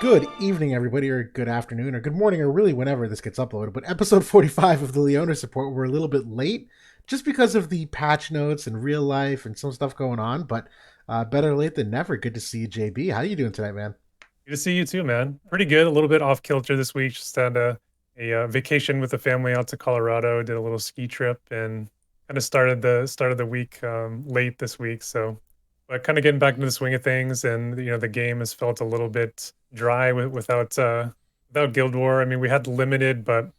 Good evening, everybody, or good afternoon, or good morning, or really whenever this gets uploaded. But episode 45 of the Leonis report, we're a little bit late just because of the patch notes and real life and some stuff going on. But better late than never. Good to see you, JB. How you doing tonight, man? Good to see you too, man. Pretty good. A little bit off kilter this week. Just had a vacation with the family out to Colorado. Did a little ski trip and kind of started the week late this week. So, but kind of getting back into the swing of things. And the game has felt a little bit dry without Guild War. I mean, we had limited, but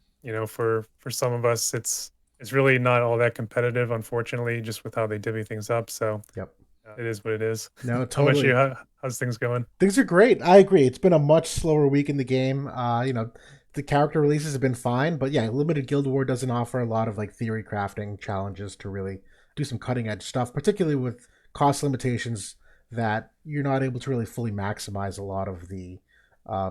for some of us, it's really not all that competitive, unfortunately, just with how they divvy things up. So Yep. it is what it is. No, How about you? totally. How's things going? Things are great. I agree. It's been a much slower week in the game. The character releases have been fine, but yeah, limited Guild War doesn't offer a lot of like theory crafting challenges to really do some cutting edge stuff, particularly with cost limitations that you're not able to really fully maximize a lot of the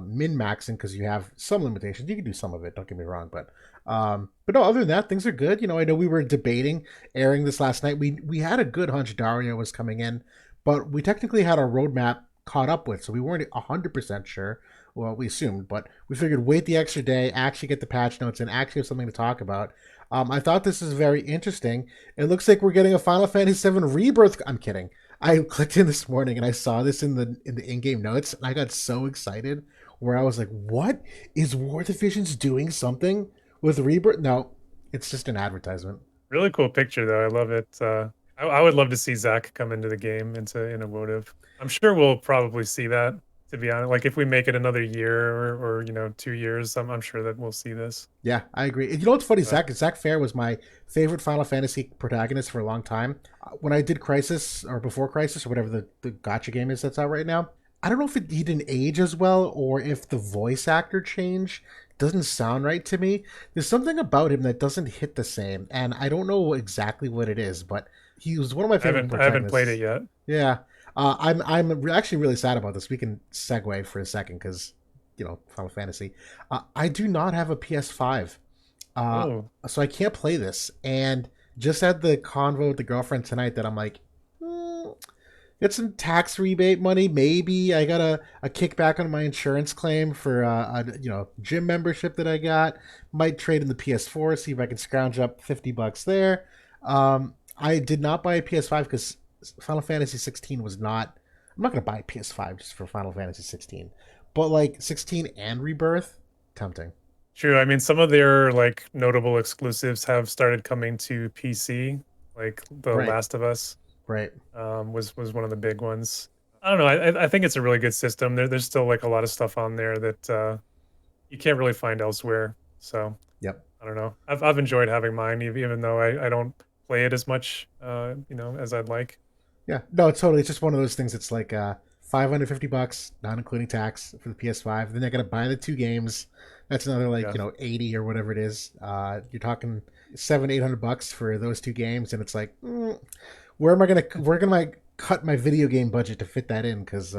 min maxing because you have some limitations. You can do some of it. Don't get me wrong, but no. Other than that, things are good. I know we were debating airing this last night. We had a good hunch Dario was coming in, but we technically had our roadmap caught up with, so we weren't 100% sure. Well, we assumed, but we figured wait the extra day, actually get the patch notes, and actually have something to talk about. I thought this is very interesting. It looks like we're getting a Final Fantasy VII Rebirth. I'm kidding. I clicked in this morning and I saw this in the in-game notes, and I got so excited. Where I was like, "What is War Divisions doing something with Rebirth?" No, it's just an advertisement. Really cool picture though. I love it. I would love to see Zach come into the game in a wotv. I'm sure we'll probably see that, to be honest. Like if we make it another year or 2 years, I'm sure that we'll see this. Yeah, I agree. And you know what's funny? But Zach Fair was my favorite Final Fantasy protagonist for a long time. When I did Crisis or before Crisis or whatever the gotcha game is that's out right now, I don't know if he didn't age as well or if the voice actor change doesn't sound right to me. There's something about him that doesn't hit the same, and I don't know exactly what it is, but he was one of my favorite I haven't played it protagonists. yet. Yeah, actually really sad about this. We can segue for a second because Final Fantasy. I do not have a PS5, uh, Oh, so I can't play this. And just had the convo with the girlfriend tonight that I'm like, hmm, get some tax rebate money. Maybe I got a kickback on my insurance claim for a gym membership that I got. Might trade in the PS4, see if I can scrounge up $50 there. I did not buy a PS5 because Final Fantasy 16 was not. I'm not gonna buy a PS5 just for Final Fantasy 16, but like 16 and Rebirth, tempting. true. I mean, some of their like notable exclusives have started coming to PC, like The Right, Last of Us. right. Was one of the big ones. I don't know. I think it's a really good system. There's still like a lot of stuff on there that you can't really find elsewhere. So Yep. I don't know. I've enjoyed having mine, even though I don't play it as much, as I'd like. Yeah, no, it's totally. It's just one of those things. It's like $550, not including tax for the PS5. Then they're gonna buy the two games. That's another like Yeah. 80 or whatever it is. You're talking $700-800 for those two games, and it's like, where can I cut my video game budget to fit that in? Because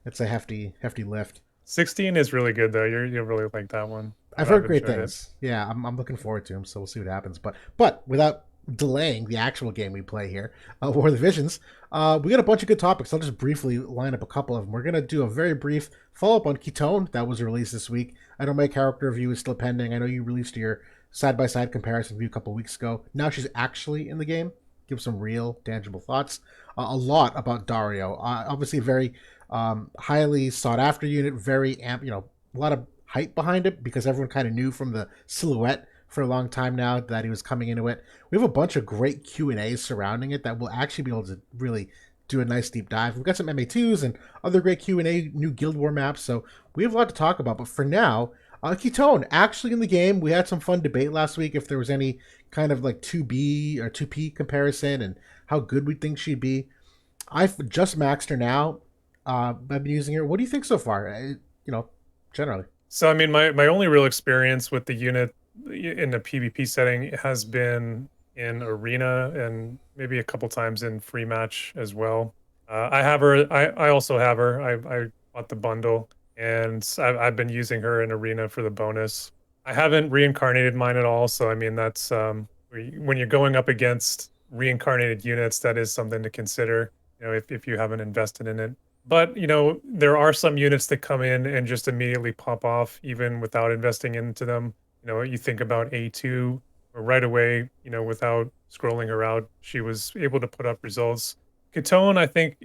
it's a hefty lift. 16 is really good though. You'll really like that one. I've I've heard great enjoyed it. things. Yeah, I'm looking forward to them. So we'll see what happens. But without delaying the actual game we play here, War of the Visions, we got a bunch of good topics. I'll just briefly line up a couple of them. We're gonna do a very brief follow up on Kitone that was released this week. I know my character review is still pending. I know you released your side by side comparison review a couple weeks ago. Now she's actually in the game. Give some real tangible thoughts. A lot about Dario. Obviously, a very highly sought after unit. Very a lot of hype behind it because everyone kind of knew from the silhouette for a long time now that he was coming into it. We have a bunch of great Q&As surrounding it that we'll actually be able to really do a nice deep dive. We've got some MA2s and other great Q&A, new Guild War maps, so we have a lot to talk about. But for now, Ketone, actually in the game, we had some fun debate last week if there was any kind of like 2B or 2P comparison and how good we think she'd be. I've just maxed her now. I've been using her. What do you think so far? Generally. So I mean, my only real experience with the unit in the PvP setting has been in arena and maybe a couple times in free match as well. I have her. I also have her. I bought the bundle and I've been using her in arena for the bonus. I haven't reincarnated mine at all. So I mean, that's when you're going up against reincarnated units, that is something to consider. If you haven't invested in it. But, there are some units that come in and just immediately pop off even without investing into them. You think about A2, or right away, without scrolling her out, she was able to put up results. Catone, I think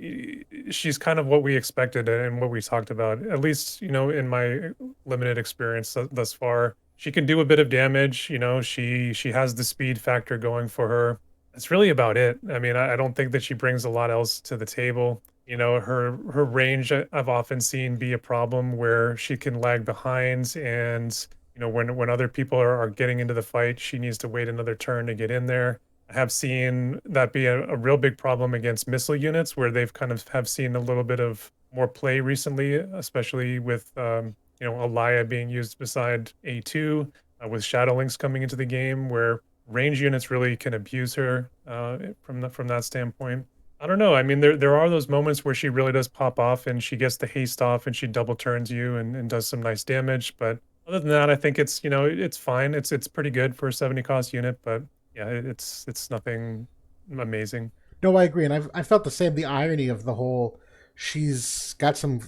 she's kind of what we expected and what we talked about, at least, in my limited experience thus far. She can do a bit of damage, she has the speed factor going for her. That's really about it. I mean, I don't think that she brings a lot else to the table. Her range I've often seen be a problem where she can lag behind, and when other people are getting into the fight, she needs to wait another turn to get in there. I have seen that be a real big problem against missile units where they've kind of have seen a little bit of more play recently, especially with Alaya being used beside A2, with Shadow Links coming into the game where range units really can abuse her from that standpoint. I don't know. I mean, there are those moments where she really does pop off and she gets the haste off and she double turns you and does some nice damage. But other than that, I think it's fine. It's pretty good for a 70 cost unit, but yeah, it's nothing amazing. No, I agree, and I felt the same. The irony of the whole, she's got some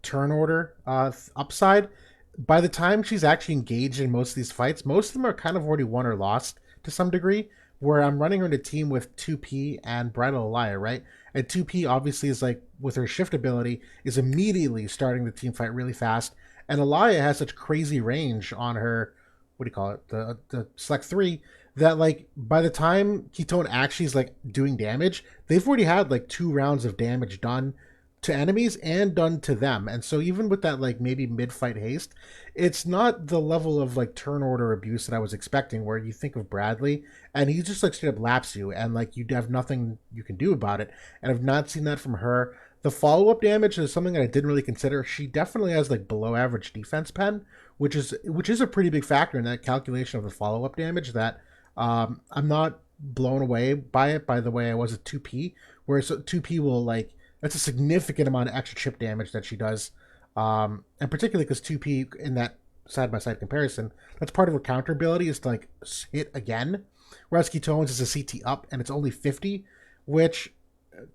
turn order upside. By the time she's actually engaged in most of these fights, most of them are kind of already won or lost to some degree. Where I'm running her in a team with 2P and Bridal Elia, right? And 2P obviously is like, with her shift ability, is immediately starting the team fight really fast. And Elia has such crazy range on her, what do you call it? The select three, that like by the time Ketone actually is like doing damage, they've already had like 2 rounds of damage done to enemies and done to them. And so even with that like maybe mid fight haste, it's not the level of like turn order abuse that I was expecting, where you think of Bradley and he just like straight up laps you and like you have nothing you can do about it. And I've not seen that from her. The follow up damage is something that I didn't really consider. She definitely has like below average defense pen, which is a pretty big factor in that calculation of the follow up damage. That I'm not blown away by it. By the way, I was at 2P, whereas 2P will like, that's a significant amount of extra chip damage that she does, and particularly because 2P in that side by side comparison, that's part of her counter ability is to like hit again, whereas Ketones is a CT up and it's only 50, which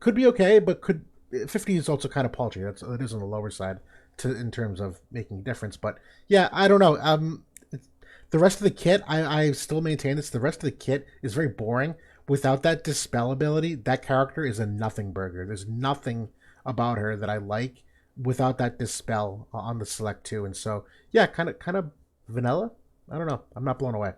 could be okay, but could 50 is also kind of paltry. It is on the lower side in terms of making a difference. But yeah, I don't know. The rest of the kit, I still maintain this. The rest of the kit is very boring. Without that dispel ability, that character is a nothing burger. There's nothing about her that I like without that dispel on the select two. And so, yeah, kind of vanilla. I don't know. I'm not blown away.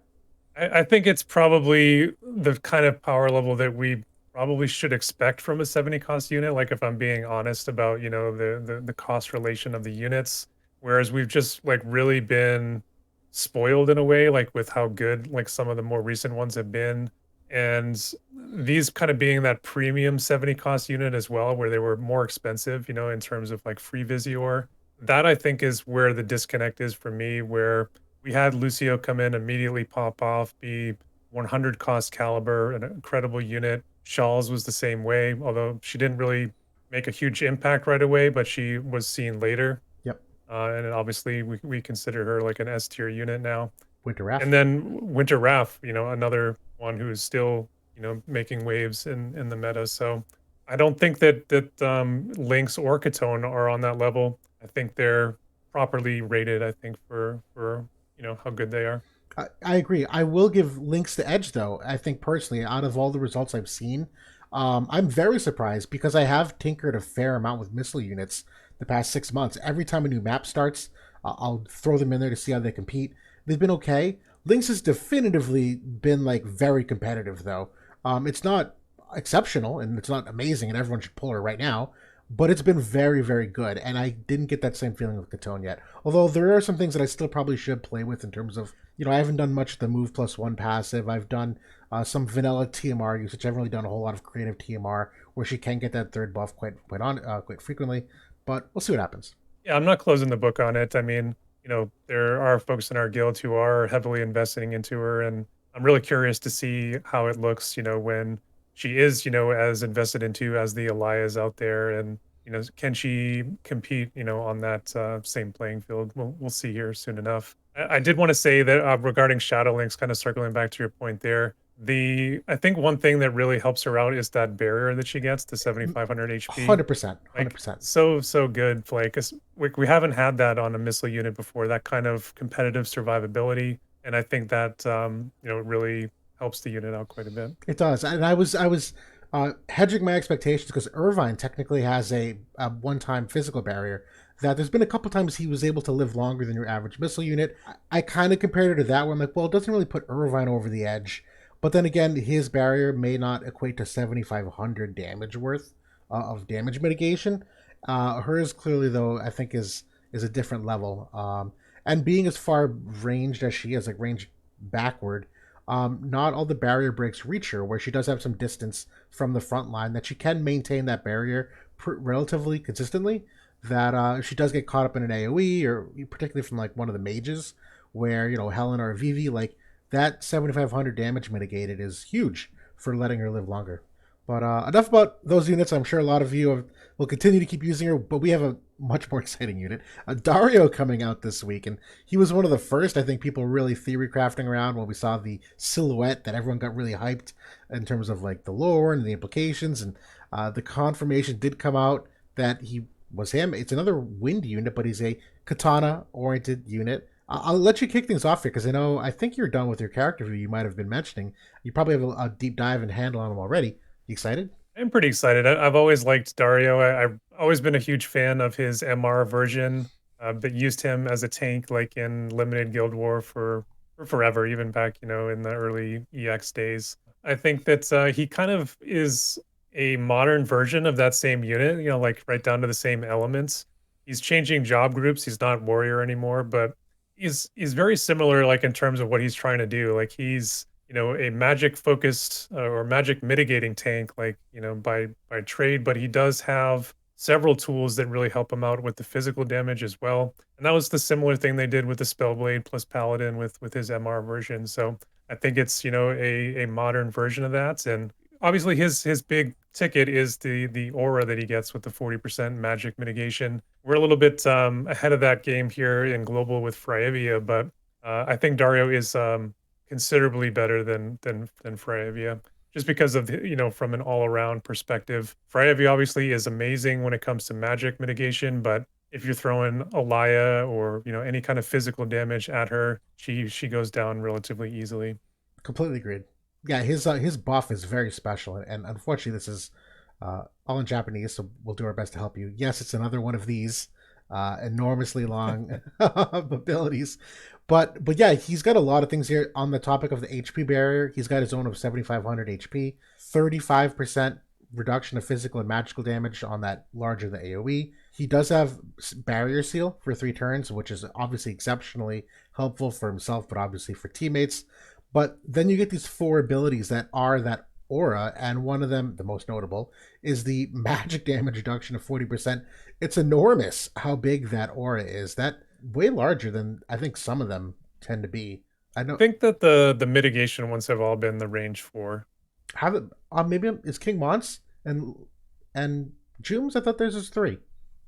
I think it's probably the kind of power level that we probably should expect from a 70 cost unit. Like if I'm being honest about, the cost relation of the units. Whereas we've just like really been spoiled in a way, like with how good like some of the more recent ones have been. And these kind of being that premium 70 cost unit as well, where they were more expensive, in terms of like free Visior. That I think is where the disconnect is for me, where we had Lucio come in, immediately pop off, be 100 cost caliber, an incredible unit. Shawls was the same way, although she didn't really make a huge impact right away, but she was seen later. Yep. And obviously we consider her like an S tier unit now. Winter And Ref. then Winter Wrath, another one who's still, making waves in the meta. So I don't think that Lynx or Catone are on that level. I think they're properly rated, I think, for how good they are. I agree. I will give Lynx the edge, though. I think personally, out of all the results I've seen, I'm very surprised because I have tinkered a fair amount with missile units the past 6 months. Every time a new map starts, I'll throw them in there to see how they compete. They've been okay. Lynx has definitively been like very competitive, though. It's not exceptional and it's not amazing, and everyone should pull her right now. But it's been very, very good, and I didn't get that same feeling with Catone yet. Although there are some things that I still probably should play with in terms of, I haven't done much of the move plus one passive. I've done some vanilla TMR usage. I haven't really done a whole lot of creative TMR where she can get that third buff quite frequently. But we'll see what happens. Yeah, I'm not closing the book on it. I mean, there are folks in our guild who are heavily investing into her, and I'm really curious to see how it looks, when she is, as invested into as the Elias out there, and can she compete, on that same playing field? We'll see here soon enough. I did want to say that regarding Shadow Links, kind of circling back to your point there, I think one thing that really helps her out is that barrier that she gets, the 7500 HP. 100%, Like 100%. so good. Like we haven't had that on a missile unit before. That kind of competitive survivability, and I think that really helps the unit out quite a bit. It does, and I was hedging my expectations because Irvine technically has a one-time physical barrier. That there's been a couple times he was able to live longer than your average missile unit. I kind of compared it to that one. Like, well, it doesn't really put Irvine over the edge, but then again, his barrier may not equate to 7,500 damage worth of damage mitigation. Hers clearly, though, I think is a different level. And being as far ranged as she is, like ranged backward, not all the barrier breaks reach her, where she does have some distance from the front line, that she can maintain that barrier relatively consistently. That if she does get caught up in an AoE, or particularly from like one of the mages, where Helena or Vivi, like that 7,500 damage mitigated is huge for letting her live longer. But enough about those units. I'm sure a lot of you will continue to keep using her, but we have a much more exciting unit. Dario coming out this week, and he was one of the first, I think, people really theory crafting around when we saw the silhouette that everyone got really hyped in terms of like the lore and the implications, and the confirmation did come out that he was him. It's another wind unit, but he's a katana-oriented unit. I'll let you kick things off here because I think you're done with your character view. You might have been mentioning. You probably have a deep dive and handle on him already. You excited? I'm pretty excited. I've always liked Dario. I've always been a huge fan of his MR version, but used him as a tank like in limited Guild War for forever, even back in the early EX days. I think that he kind of is a modern version of that same unit. Like right down to the same elements. He's changing job groups. He's not warrior anymore, but he's very similar, like in terms of what he's trying to do. Like he's a magic focused or magic mitigating tank, like, by trade, but he does have several tools that really help him out with the physical damage as well. And that was the similar thing they did with the Spellblade plus Paladin with his MR version. So I think it's, a modern version of that. And obviously his big ticket is the aura that he gets with the 40% magic mitigation. We're a little bit ahead of that game here in global with Fraevia, but I think Dario is considerably better than Freya, just because of from an all around perspective. Freya obviously is amazing when it comes to magic mitigation, but if you're throwing Alaya or any kind of physical damage at her, she goes down relatively easily. Completely agreed. Yeah, his buff is very special, and unfortunately, this is all in Japanese, so we'll do our best to help you. Yes, it's another one of these enormously long abilities, but yeah, he's got a lot of things here on the topic of the HP barrier. He's got his own of 7,500 HP, 35% reduction of physical and magical damage on that larger the AOE. He does have barrier seal for 3 turns, which is obviously exceptionally helpful for himself, but obviously for teammates. But then you get these 4 abilities that are that aura, and one of them, the most notable, is the magic damage reduction of 40%. It's enormous how big that aura is. That way larger than I think some of them tend to be. I I know. think that the mitigation ones have all been the range 4. Have it? Maybe it's King Mons and Jooms. I thought there's just 3.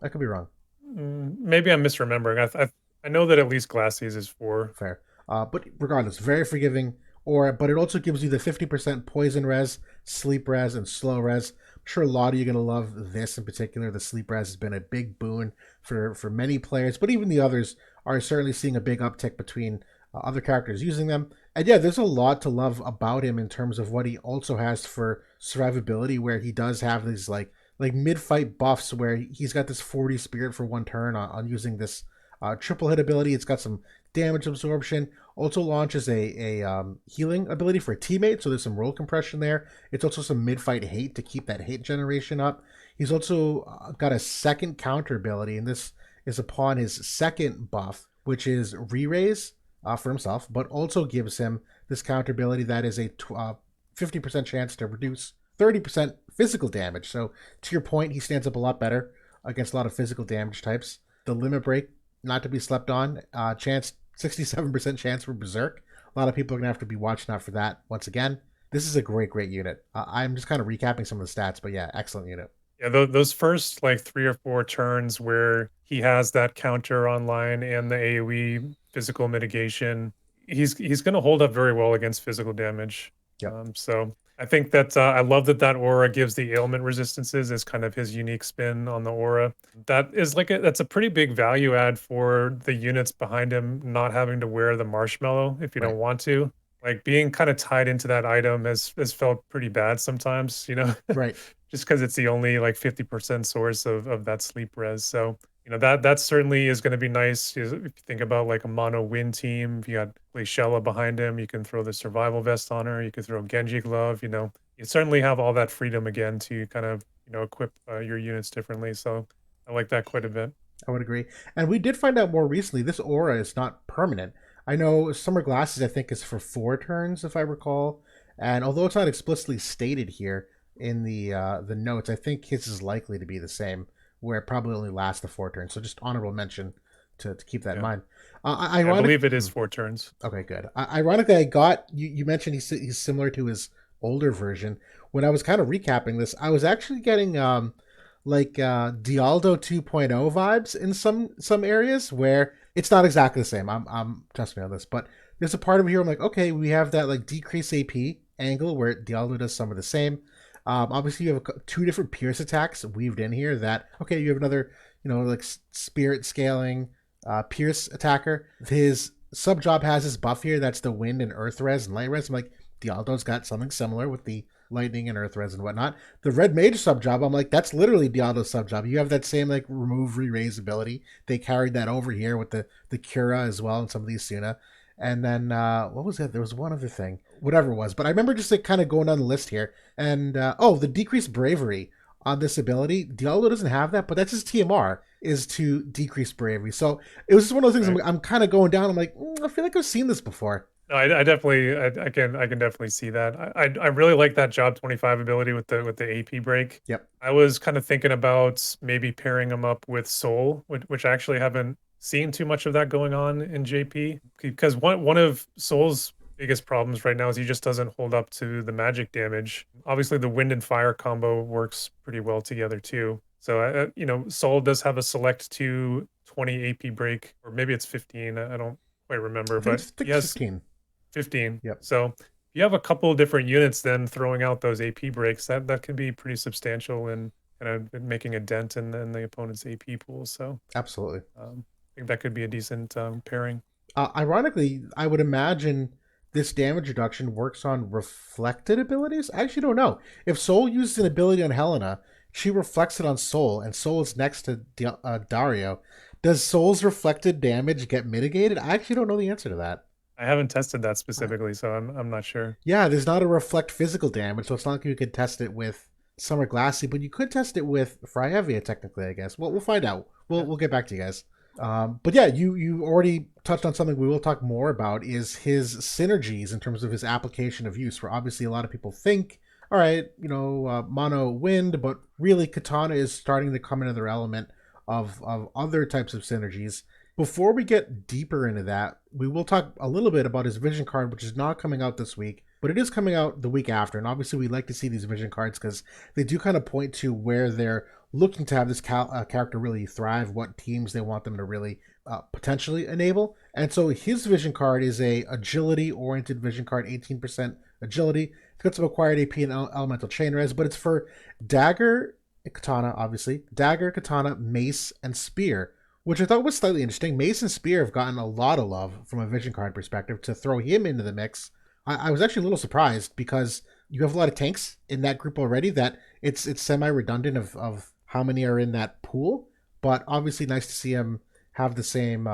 I could be wrong. Maybe I'm misremembering. I know that at least Glaciers is 4. Fair. But regardless, very forgiving. But it also gives you the 50% poison res, sleep res, and slow res. I'm sure a lot of you are gonna love this in particular. The sleep res has been a big boon for many players, but even the others are certainly seeing a big uptick between other characters using them. And yeah, there's a lot to love about him in terms of what he also has for survivability, where he does have these like mid-fight buffs where he's got this 40 spirit for 1 turn on using this triple hit ability. It's got some damage absorption. Also launches a healing ability for a teammate, so there's some roll compression there. It's also some mid-fight hate to keep that hate generation up. He's also got a second counter ability, and this is upon his second buff, which is re-raise for himself, but also gives him this counter ability that is a 50% chance to reduce 30% physical damage. So to your point, he stands up a lot better against a lot of physical damage types. The limit break, not to be slept on. Chance 67% chance for Berserk. A lot of people are gonna have to be watching out for that once again. This is a great unit. I'm just kind of recapping some of the stats, but yeah, excellent unit. Yeah, those first like 3 or 4 turns where he has that counter online and the AoE physical mitigation, he's going to hold up very well against physical damage. Yep. So I think that I love that that aura gives the ailment resistances as kind of his unique spin on the aura. That is like that's a pretty big value add for the units behind him not having to wear the marshmallow if you Right. don't want to. Like being kind of tied into that item has felt pretty bad sometimes, Right. just because it's the only like 50% source of that sleep res. So that certainly is going to be nice. If you think about like a mono win team, if you got Shella behind him, you can throw the survival vest on her. You can throw Genji glove. You certainly have all that freedom again to kind of equip your units differently. So I like that quite a bit. I would agree. And we did find out more recently this aura is not permanent. I know Summer Glasses, I think, is for 4 turns, if I recall. And although it's not explicitly stated here in the notes, I think his is likely to be the same, where it probably only lasts the 4 turns. So just honorable mention to keep that in Yeah, mind. I Ironic. believe it is 4 turns. Okay, good. Ironically, I got you mentioned he's similar to his older version. When I was kind of recapping this, I was actually getting like Dialdo 2.0 vibes in some areas where it's not exactly the same. I'm trust me on this, but there's a part of here I'm like, okay, we have that like decrease AP angle where Dialdo does some of the same. Obviously, you have 2 different Pierce attacks weaved in here. That okay, you have another like spirit scaling Pierce attacker. His sub job has his buff here. That's the wind and earth res and light res. I'm like, Dialdo's got something similar with the lightning and earth res and whatnot. The red mage sub job, I'm like, that's literally Dialdo's sub job. You have that same like remove re-raise ability. They carried that over here with the Cura as well and some of these Suna. And then what was that? There was one other thing, whatever it was. But I remember just like kind of going down the list here, and the decreased bravery on this ability. Diallo doesn't have that, but that's his TMR is to decrease bravery. So it was just one of those things. Right. I'm kind of going down. I'm like, I feel like I've seen this before. No, I definitely I can definitely see that. I really like that job 25 ability with the AP break. Yep. I was kind of thinking about maybe pairing him up with Soul, which I actually haven't seen too much of that going on in JP because one of Soul's biggest problems right now is he just doesn't hold up to the magic damage. Obviously, the wind and fire combo works pretty well together too. So Soul does have a select to 20 AP break, or maybe it's 15. I don't quite remember, I think but it's, he has 15. 15. Yep. So you have a couple of different units then throwing out those AP breaks. That can be pretty substantial and kind of making a dent in the opponent's AP pool. So Absolutely. I think that could be a decent pairing. Ironically, I would imagine this damage reduction works on reflected abilities. I actually don't know. If Soul uses an ability on Helena, she reflects it on Soul, and Soul is next to Dario. Does Soul's reflected damage get mitigated? I actually don't know the answer to that. I haven't tested that specifically, so I'm not sure. Yeah, there's not a reflect physical damage, so it's not like you could test it with Summer Glassy, but you could test it with Fryevia, technically, I guess. We'll find out. Yeah. We'll get back to you guys. But yeah, you already touched on something we will talk more about is his synergies in terms of his application of use. Where obviously a lot of people think, all right, mono wind, but really Katana is starting to come into their element of other types of synergies. Before we get deeper into that, we will talk a little bit about his vision card, which is not coming out this week, but it is coming out the week after. And obviously, we like to see these vision cards because they do kind of point to where they're looking to have this character really thrive, what teams they want them to really potentially enable. And so his vision card is a agility oriented vision card, 18% agility. It's got some acquired AP and elemental chain res, but it's for dagger, katana, obviously, dagger, katana, mace, and spear, which I thought was slightly interesting. Mace and spear have gotten a lot of love from a vision card perspective. To throw him into the mix, I was actually a little surprised because you have a lot of tanks in that group already that it's semi redundant of how many are in that pool. But obviously, nice to see him have the same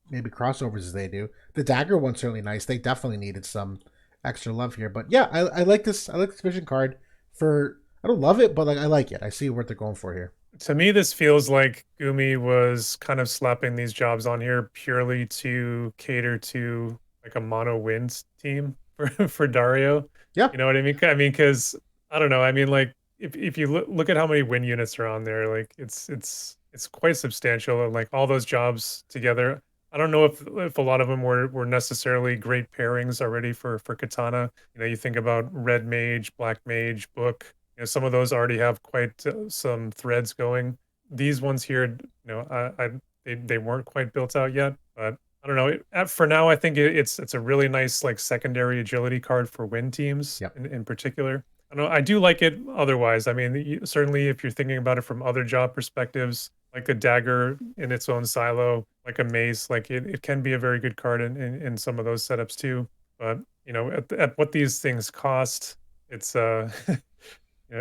maybe crossovers as they do. The dagger one's certainly nice. They definitely needed some extra love here. But yeah, I like this. I like this vision card. I don't love it, but like I like it. I see what they're going for here. To me, this feels like Gumi was kind of slapping these jobs on here purely to cater to like a mono wins team for Dario. Yeah. You know what I mean? I mean, because I don't know. I mean, like if you look at how many win units are on there, like it's quite substantial. And like all those jobs together, I don't know if a lot of them were necessarily great pairings already for Katana. You think about Red Mage, Black Mage, Book. Some of those already have quite some threads going. These ones here, they weren't quite built out yet, but I don't know. For now, I think it's a really nice like secondary agility card for win teams Yep. in particular. I don't know. I do like it otherwise. I mean, certainly if you're thinking about it from other job perspectives, like a dagger in its own silo, like a mace, like it can be a very good card in some of those setups too. But at what these things cost, it's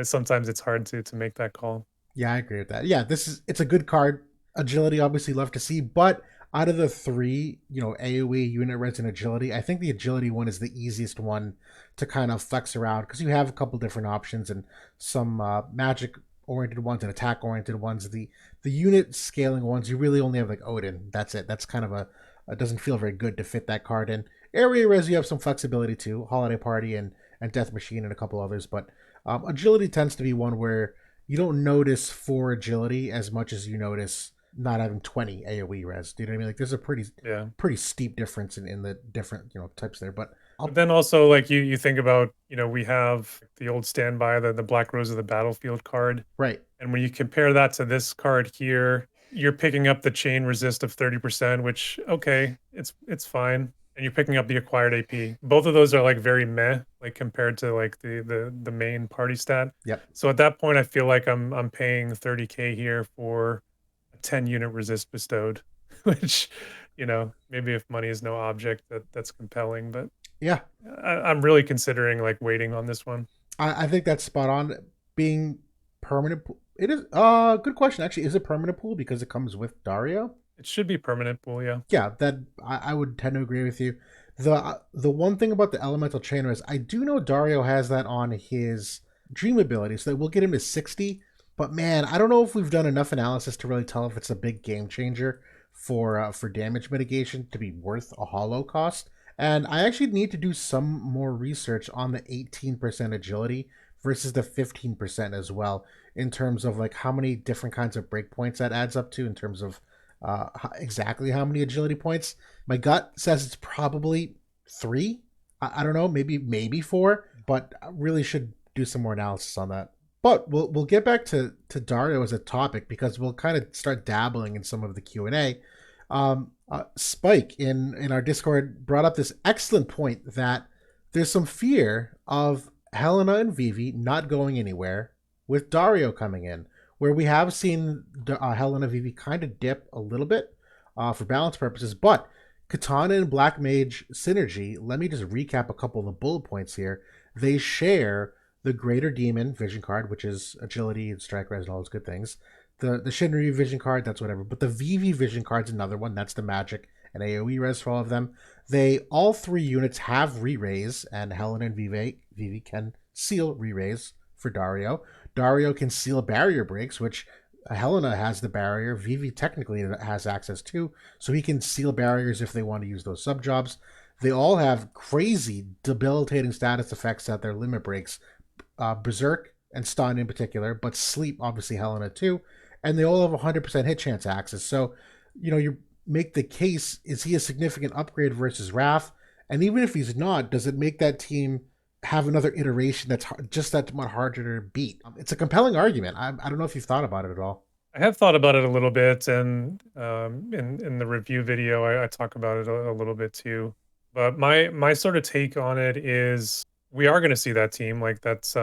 sometimes it's hard to make that call. Yeah, I agree with that. Yeah, it's a good card. Agility, obviously, love to see, but out of the three, AOE, unit res, and agility, I think the agility one is the easiest one to kind of flex around because you have a couple different options and some magic oriented ones and attack oriented ones. The unit scaling ones, you really only have like Odin. That's it. That's kind of it doesn't feel very good to fit that card in. Area res, you have some flexibility too. Holiday Party and Death Machine and a couple others, but agility tends to be one where you don't notice for agility as much as you notice not having 20 AoE res. Do you know what I mean? Like there's a Yeah. pretty steep difference in the different types there. But But I'll then also like you think about, we have the old standby, the Black Rose of the Battlefield card. right. And when you compare that to this card here, you're picking up the chain resist of 30%, which okay, it's fine. And you're picking up the acquired AP. Both of those are like very meh, like compared to like the main party stat. Yep. So at that point, I feel like I'm paying 30K here for a 10 unit resist bestowed, which, maybe if money is no object, that's compelling. But Yeah. I'm really considering like waiting on this one. I think that's spot on. Being permanent, it is. Good question. Actually, is it permanent pool because it comes with Dario? It should be permanent pool, yeah. Yeah, that I would tend to agree with you. The one thing about the elemental chainer is I do know Dario has that on his dream ability, so we'll get him to 60. But man, I don't know if we've done enough analysis to really tell if it's a big game changer for damage mitigation to be worth a hollow cost. And I actually need to do some more research on the 18% agility versus the 15% as well, in terms of like how many different kinds of breakpoints that adds up to in terms of exactly how many agility points. My gut says it's probably three. I don't know, maybe four, but I really should do some more analysis on that. But we'll get back to Dario as a topic because we'll kind of start dabbling in some of the Q&A. Spike in our Discord brought up this excellent point that there's some fear of Helena and Vivi not going anywhere with Dario coming in, where we have seen Helena Vivi kind of dip a little bit for balance purposes, but Katana and Black Mage synergy, let me just recap a couple of the bullet points here. They share the Greater Demon vision card, which is agility and strike res and all those good things. The Shinryu vision card, that's whatever. But the Vivi vision card's another one. That's the magic and AoE res for all of them. All three units have re-raise, and Helen and Vivi can seal re-raise for Dario. Dario can seal barrier breaks, which Helena has the barrier. Vivi technically has access to, so he can seal barriers if they want to use those sub jobs. They all have crazy, debilitating status effects at their limit breaks, Berserk and Stun in particular, but Sleep obviously Helena too, and they all have 100% hit chance access. So, you make the case: is he a significant upgrade versus Raph? And even if he's not, does it make that team have another iteration that's just that much harder to beat? It's a compelling argument. I don't know if you've thought about it at all. I have thought about it a little bit, and in the review video, I talk about it a little bit too. But my sort of take on it is we are going to see that team like that's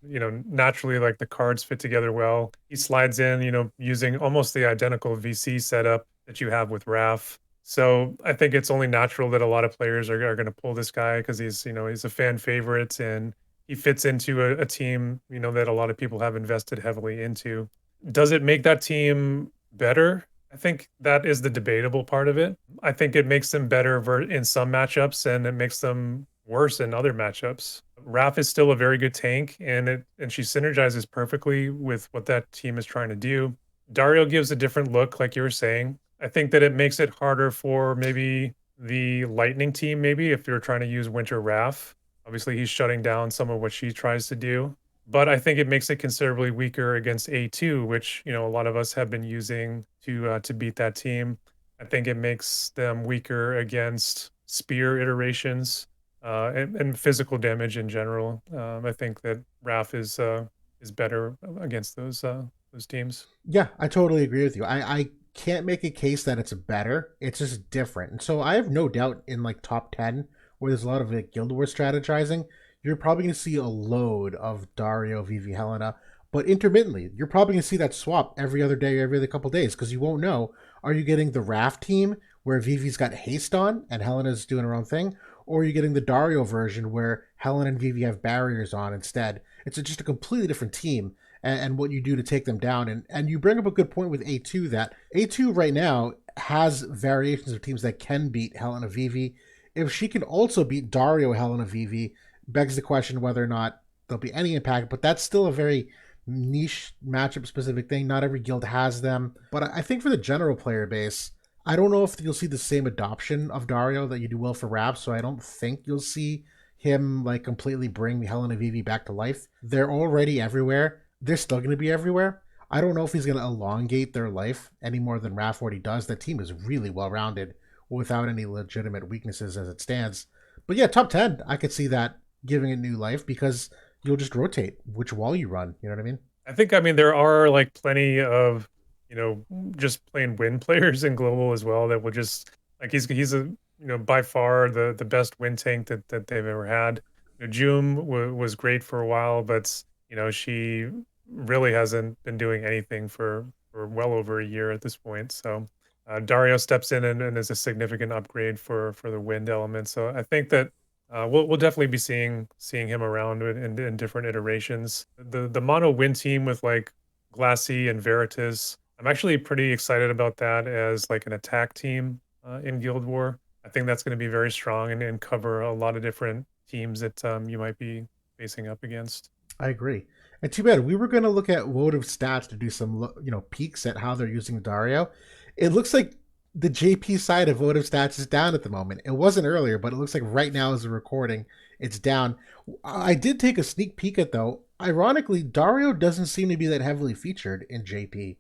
naturally like the cards fit together well. He slides in, using almost the identical VC setup that you have with Raf. So I think it's only natural that a lot of players are going to pull this guy because he's a fan favorite and he fits into a team that a lot of people have invested heavily into. Does it make that team better? I think that is the debatable part of it. I think it makes them better in some matchups and it makes them worse in other matchups. Raph is still a very good tank and she synergizes perfectly with what that team is trying to do. Dario gives a different look, like you were saying. I think that it makes it harder for maybe the Lightning team, maybe if you're trying to use Winter Raph. Obviously, he's shutting down some of what she tries to do. But I think it makes it considerably weaker against A2, which a lot of us have been using to beat that team. I think it makes them weaker against spear iterations and physical damage in general. I think that Raph is better against those teams. Yeah, I totally agree with you. I can't make a case that it's better. It's just different. And so I have no doubt in like top 10, where there's a lot of like Guild Wars strategizing, you're probably going to see a load of Dario, Vivi, Helena. But intermittently, you're probably going to see that swap every other day, every other couple days, because you won't know. Are you getting the Raft team where Vivi's got haste on and Helena's doing her own thing? Or are you getting the Dario version where Helen and Vivi have barriers on instead? It's just a completely different team, and what you do to take them down. And you bring up a good point with A2, that A2 right now has variations of teams that can beat Helena Vivi. If she can also beat Dario Helena Vivi, begs the question whether or not there'll be any impact, but that's still a very niche matchup specific thing. Not every guild has them. But I think for the general player base, I don't know if you'll see the same adoption of Dario that you do will for Rap, so I don't think you'll see him like completely bring Helena Vivi back to life. They're already everywhere. They're still going to be everywhere. I don't know if he's going to elongate their life any more than Raph already does. That team is really well rounded without any legitimate weaknesses as it stands. But yeah, top 10, I could see that giving it new life because you'll just rotate which wall you run. You know what I mean? I mean, there are like plenty of, just plain win players in global as well that will just like he's a by far the best win tank that they've ever had. Jum was great for a while, but she really hasn't been doing anything for well over a year at this point. So Dario steps in and is a significant upgrade for the wind element. So I think that we'll definitely be seeing him around in different iterations. The mono win team with like Glassy and Veritas, I'm actually pretty excited about that as like an attack team in Guild War. I think that's going to be very strong and cover a lot of different teams that you might be facing up against. I agree. And too bad we were going to look at wotv stats to do some peeks at how they're using Dario. It looks like the JP side of wotv stats is down at the moment. It wasn't earlier, but it looks like right now as a recording, it's down. I did take a sneak peek at though. Ironically, Dario doesn't seem to be that heavily featured in JP.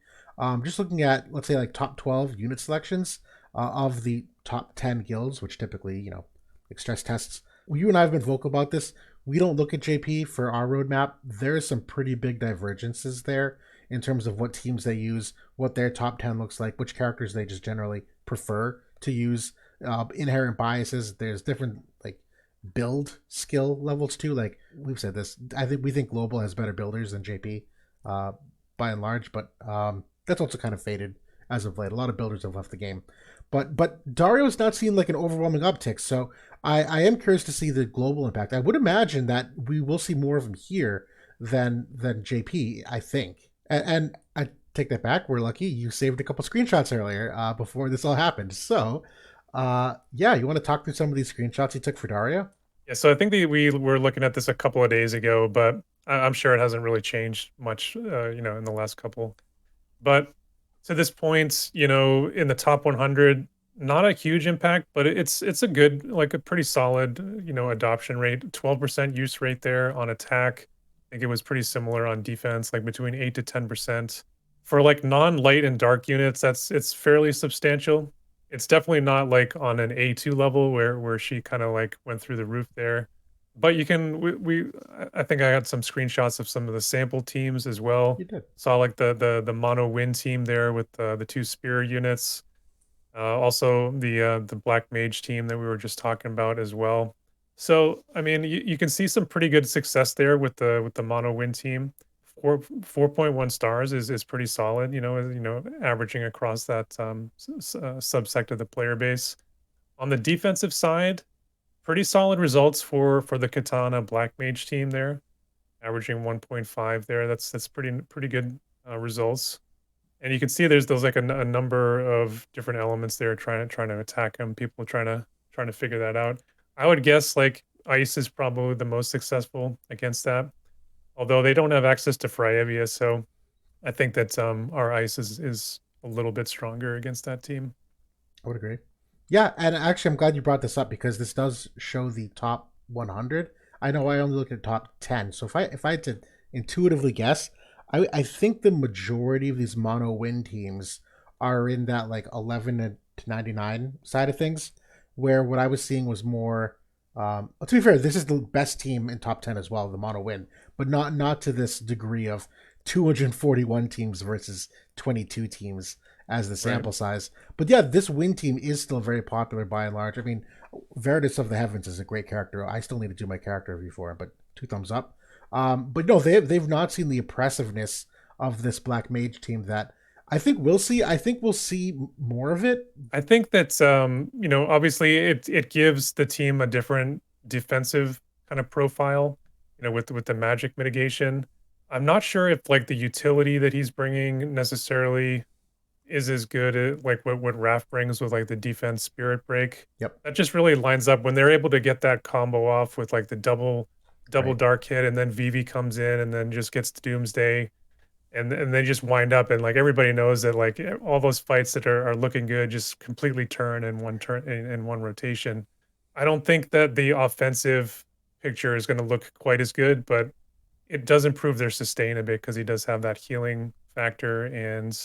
Just looking at, let's say, like top 12 unit selections of the top 10 guilds, which typically, like stress tests. You and I have been vocal about this. We don't look at JP for our roadmap. There is some pretty big divergences there in terms of what teams they use, what their top 10 looks like, which characters they just generally prefer to use. Inherent biases. There's different like build skill levels too. Like we've said this, we think Global has better builders than JP by and large, but that's also kind of faded as of late. A lot of builders have left the game. But Dario's not seeing like an overwhelming uptick, so I am curious to see the global impact. I would imagine that we will see more of him here than JP, I think. And I take that back. We're lucky you saved a couple screenshots earlier before this all happened. So, yeah, you want to talk through some of these screenshots you took for Dario? Yeah, so I think we were looking at this a couple of days ago, but I'm sure it hasn't really changed much, in the last couple. But to this point, in the top 100, not a huge impact, but it's a good, like a pretty solid, adoption rate. 12% use rate there on attack. I think it was pretty similar on defense, like between 8 to 10%. For like non-light and dark units, it's fairly substantial. It's definitely not like on an A2 level where she kind of like went through the roof there. But you can I think I got some screenshots of some of the sample teams as well. You did. Saw like the mono win team there with the two spear units. Also the black mage team that we were just talking about as well. So I mean you can see some pretty good success there with the mono win team. 4.1 stars is pretty solid, averaging across that subsect of the player base. On the defensive side, pretty solid results for the Katana Black Mage team there, averaging 1.5 there. That's pretty good results. And you can see there's like a number of different elements there trying to attack them. People trying to figure that out. I would guess like Ice is probably the most successful against that, although they don't have access to Fryevia, so I think that our Ice is a little bit stronger against that team. I would agree. Yeah, and actually, I'm glad you brought this up because this does show the top 100. I know I only look at top 10, so if I had to intuitively guess, I think the majority of these mono win teams are in that like 11 to 99 side of things, where what I was seeing was more. To be fair, this is the best team in top 10 as well, the mono win, but not to this degree of 241 teams versus 22 teams as the Right. sample size. But yeah, this win team is still very popular by and large. I mean, Veritas of the Heavens is a great character. I still need to do my character review for him, but two thumbs up. But no, they've not seen the oppressiveness of this Black Mage team that I think we'll see. I think we'll see more of it. I think that's obviously it gives the team a different defensive kind of profile, with the magic mitigation. I'm not sure if like the utility that he's bringing necessarily is as good as like what Raph brings with like the defense spirit break. Yep. That just really lines up when they're able to get that combo off with like the double Right. dark hit, and then Vivi comes in and then just gets to Doomsday, and they just wind up, and like everybody knows that like all those fights that are looking good just completely turn in one turn in one rotation. I don't think that the offensive picture is going to look quite as good, but it does improve their sustain a bit because he does have that healing factor. And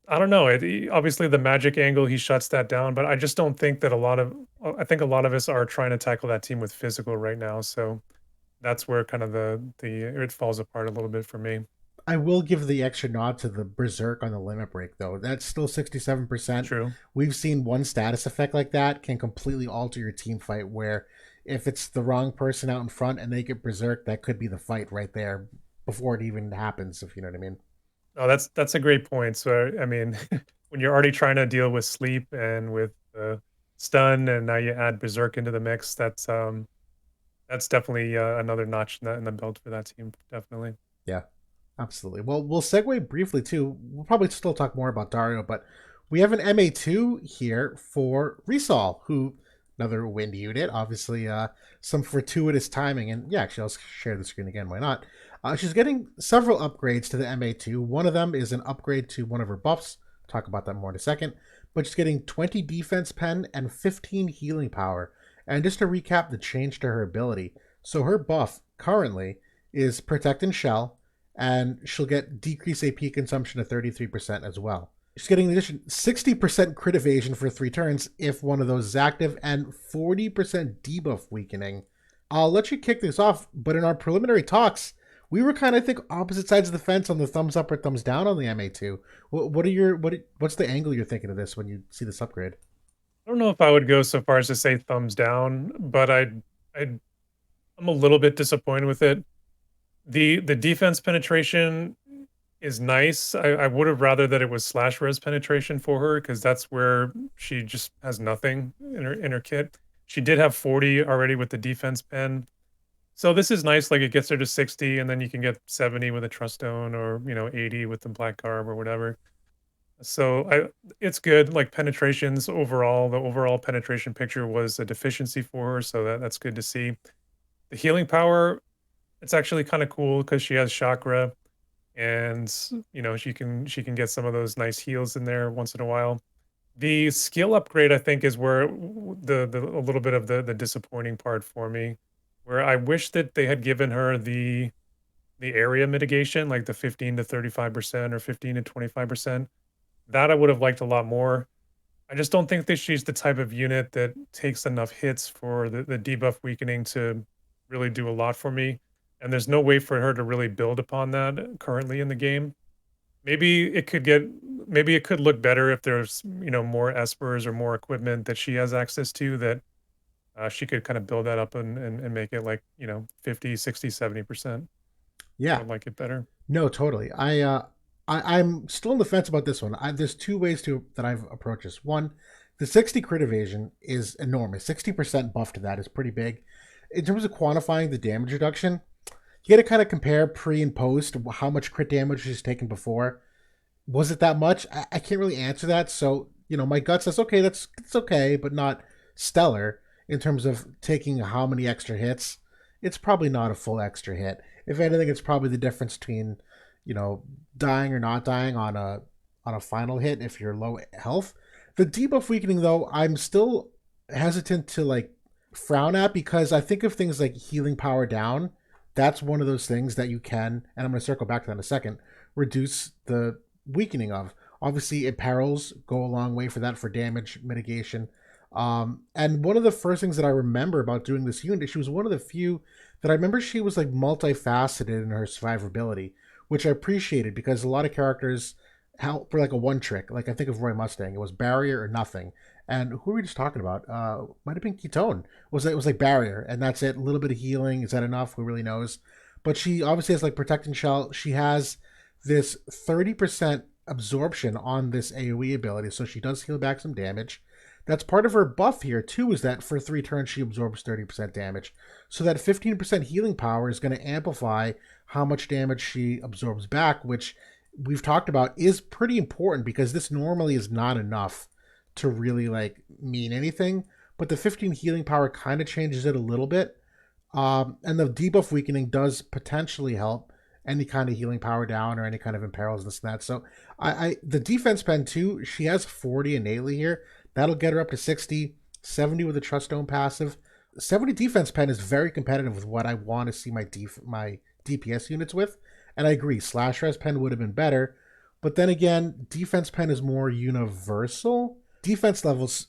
I don't know, obviously the magic angle, he shuts that down, but I just don't think that I think a lot of us are trying to tackle that team with physical right now. So that's where kind of the it falls apart a little bit for me. I will give the extra nod to the Berserk on the limit break, though. That's still 67%. True. We've seen one status effect like that can completely alter your team fight, where if it's the wrong person out in front and they get Berserk, that could be the fight right there before it even happens, if you know what I mean. Oh, that's a great point. So, I mean, when you're already trying to deal with sleep and with stun, and now you add Berserk into the mix, that's definitely another notch in the belt for that team. Definitely. Yeah, absolutely. Well, we'll segue briefly too. We'll probably still talk more about Dario, but we have an MA2 here for Rysol, who another wind unit. Obviously, some fortuitous timing, and yeah, actually, I'll share the screen again. Why not? She's getting several upgrades to the MA2. One of them is an upgrade to one of her buffs. Talk about that more in a second. But she's getting 20 defense pen and 15 healing power. And just to recap the change to her ability, so her buff currently is Protect and Shell, and she'll get decrease AP consumption to 33% as well. She's getting in addition 60% crit evasion for 3 turns if one of those is active, and 40% debuff weakening. I'll let you kick this off, but in our preliminary talks, we were kind of, I think, opposite sides of the fence on the thumbs up or thumbs down on the MA2. What's the angle you're thinking of this when you see this upgrade? I don't know if I would go so far as to say thumbs down, but I'm a little bit disappointed with it. The defense penetration is nice. I would have rather that it was slash res penetration for her, because that's where she just has nothing in her kit. She did have 40 already with the defense pen. So this is nice, like it gets her to 60, and then you can get 70 with a trust stone, or 80 with the black garb or whatever. So it's good. Like penetrations overall, the overall penetration picture was a deficiency for her, so that's good to see. The healing power, it's actually kind of cool because she has chakra, and she can get some of those nice heals in there once in a while. The skill upgrade, I think, is where the a little bit of the disappointing part for me, where I wish that they had given her the area mitigation, like the 15 to 35% or 15 to 25%. That I would have liked a lot more. I just don't think that she's the type of unit that takes enough hits for the debuff weakening to really do a lot for me. And there's no way for her to really build upon that currently in the game. Maybe it could look better if there's, more espers or more equipment that she has access to, that she could kind of build that up and make it like, 50, 60, 70%. I Yeah, would like it better. no, totally. I'm still on the fence about this one. There's two ways that I've approached this. One, the 60 crit evasion is enormous. 60% buff to that is pretty big. In terms of quantifying the damage reduction, you got to kind of compare pre and post how much crit damage she's taken before. Was it that much? I can't really answer that. So my gut says okay, it's okay, but not stellar in terms of taking how many extra hits. It's probably not a full extra hit. If anything, it's probably the difference between dying or not dying on a final hit if you're low health. The debuff weakening, though, I'm still hesitant to like frown at, because I think of things like healing power down. That's one of those things that you can, and I'm going to circle back to that in a second, reduce the weakening of. Obviously, imperils go a long way for that, for damage mitigation. And one of the first things that I remember about doing this unit, she was one of the few that I remember she was like multifaceted in her survivability, which I appreciated, because a lot of characters, how for like a one trick. Like I think of Roy Mustang, it was barrier or nothing. And who were we just talking about? Might have been Ketone. It was like barrier, and that's it. A little bit of healing. Is that enough? Who really knows? But she obviously has like protecting shell. She has this 30% absorption on this AoE ability, so she does heal back some damage. That's part of her buff here too. Is that for 3 turns she absorbs 30% damage, so that 15% healing power is going to amplify how much damage she absorbs back, which we've talked about is pretty important because this normally is not enough to really like mean anything. But the 15 healing power kind of changes it a little bit. And the debuff weakening does potentially help any kind of healing power down or any kind of imperils this and that. So I the defense pen too, she has 40 innately here. That'll get her up to 60, 70 with the Trust Dome passive. 70 defense pen is very competitive with what I want to see my DPS units with. And I agree, slash res pen would have been better. But then again, defense pen is more universal. Defense levels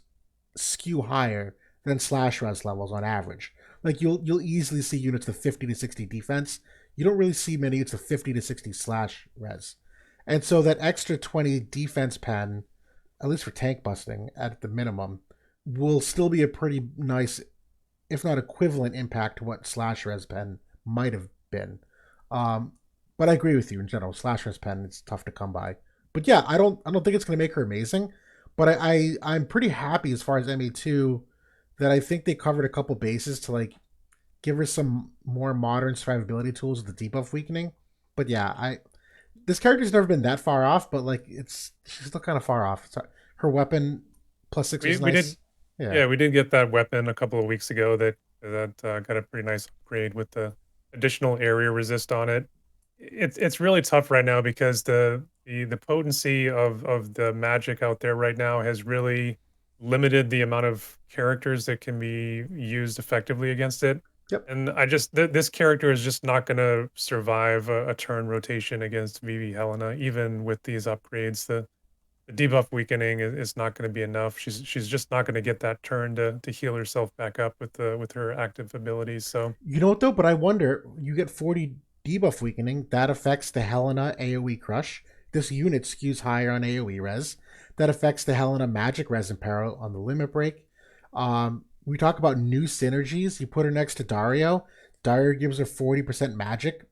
skew higher than slash res levels on average. Like you'll easily see units of 50 to 60 defense. You don't really see many units of 50 to 60 slash res. And so that extra 20 defense pen, at least for tank busting at the minimum, will still be a pretty nice, if not equivalent, impact to what slash res pen might have been. Um, but I agree with you in general. Slash res pen it's tough to come by. But yeah, I don't think it's going to make her amazing. But I'm pretty happy as far as MA2 that I think they covered a couple bases to like give her some more modern survivability tools with the debuff weakening. But yeah, I this character's never been that far off, but like she's still kind of far off. Her weapon +6 We was we did nice. Yeah. Yeah, we did get that weapon a couple of weeks ago that got a pretty nice upgrade with the additional area resist on it. It's really tough right now because the potency of the magic out there right now has really limited the amount of characters that can be used effectively against it. Yep. And this character is just not going to survive a turn rotation against Vivi Helena, even with these upgrades. The debuff weakening is not going to be enough. She's just not going to get that turn to heal herself back up with her active abilities. So You know what though? But I wonder, you get 40 debuff weakening, that affects the Helena AoE crush. This unit skews higher on AoE res. That affects the Helena magic res in peril on the limit break. We talk about new synergies. You put her next to Dario. Dario gives her 40% magic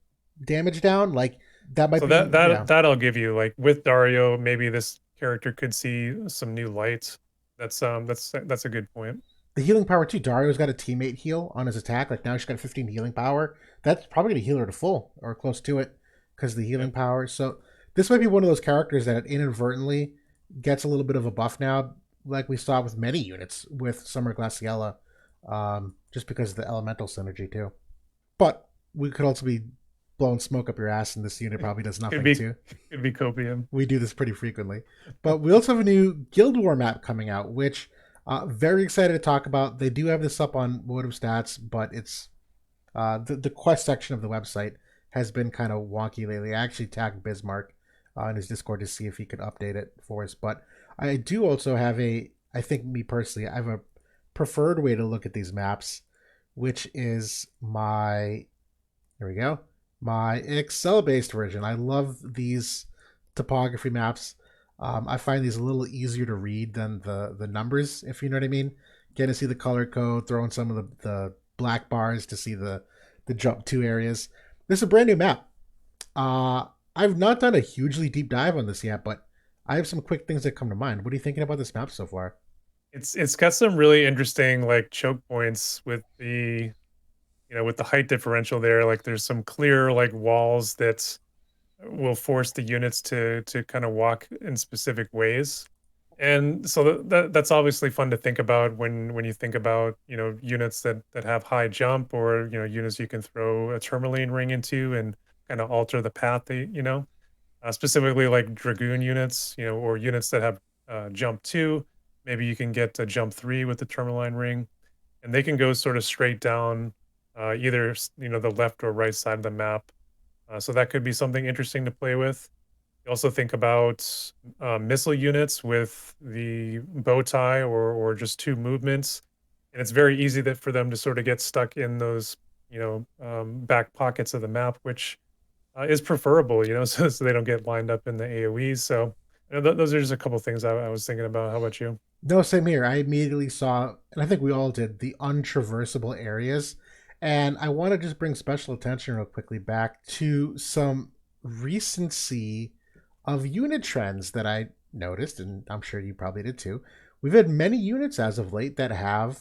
damage down. Like that might so be, yeah. that I'll give you. Like with Dario, maybe this character could see some new light. That's a good point. The healing power too. Dario's got a teammate heal on his attack. Like now she's got 15 healing power. That's probably gonna heal her to full or close to it because of the healing Yep. power. So this might be one of those characters that inadvertently gets a little bit of a buff now, like we saw with many units with Summer Glaciella, just because of the elemental synergy too. But we could also be blowing smoke up your ass, and this unit probably does Could nothing be too. could be copium. We do this pretty frequently. But we also have a new Guild War map coming out, which very excited to talk about. They do have this up on wotv stats, but it's the quest section of the website has been kind of wonky lately. I actually tagged Bismarck in his Discord to see if he could update it for us. But I do also have I think me personally, I have a preferred way to look at these maps, which is here we go, my Excel based version. I love these topography maps. I find these a little easier to read than the numbers, if you know what I mean. Getting to see the color code, throwing some of the black bars to see the jump to areas. This is a brand new map. I've not done a hugely deep dive on this yet, but I have some quick things that come to mind. What are you thinking about this map so far? It's got some really interesting like choke points with with the height differential there. Like there's some clear like walls that will force the units to kind of walk in specific ways. And so that's obviously fun to think about when you think about, units that have high jump, or, units you can throw a tourmaline ring into and kind of alter the path specifically like dragoon units, or units that have jump 2. Maybe you can get a jump 3 with the tourmaline ring, and they can go sort of straight down either the left or right side of the map. So that could be something interesting to play with. You also think about missile units with the bow tie, or just 2 movements, and it's very easy that for them to sort of get stuck in those back pockets of the map, which is preferable, so they don't get lined up in the AOEs. So Those are just a couple things I was thinking about. How about you? No, same here. I immediately saw, and I think we all did, the untraversable areas. And I want to just bring special attention real quickly back to some recency of unit trends that I noticed, and I'm sure you probably did too. We've had many units as of late that have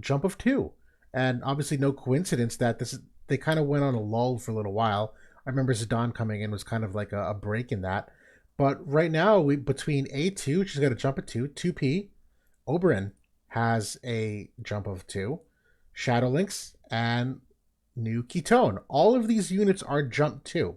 jump of two, and obviously no coincidence that they kind of went on a lull for a little while. I remember Zidane coming in was kind of like a break in that, but right now we between A2, she's got a jump of two, 2P. Oberyn has a jump of two, Shadowlinks, and new Kitone. All of these units are jump two,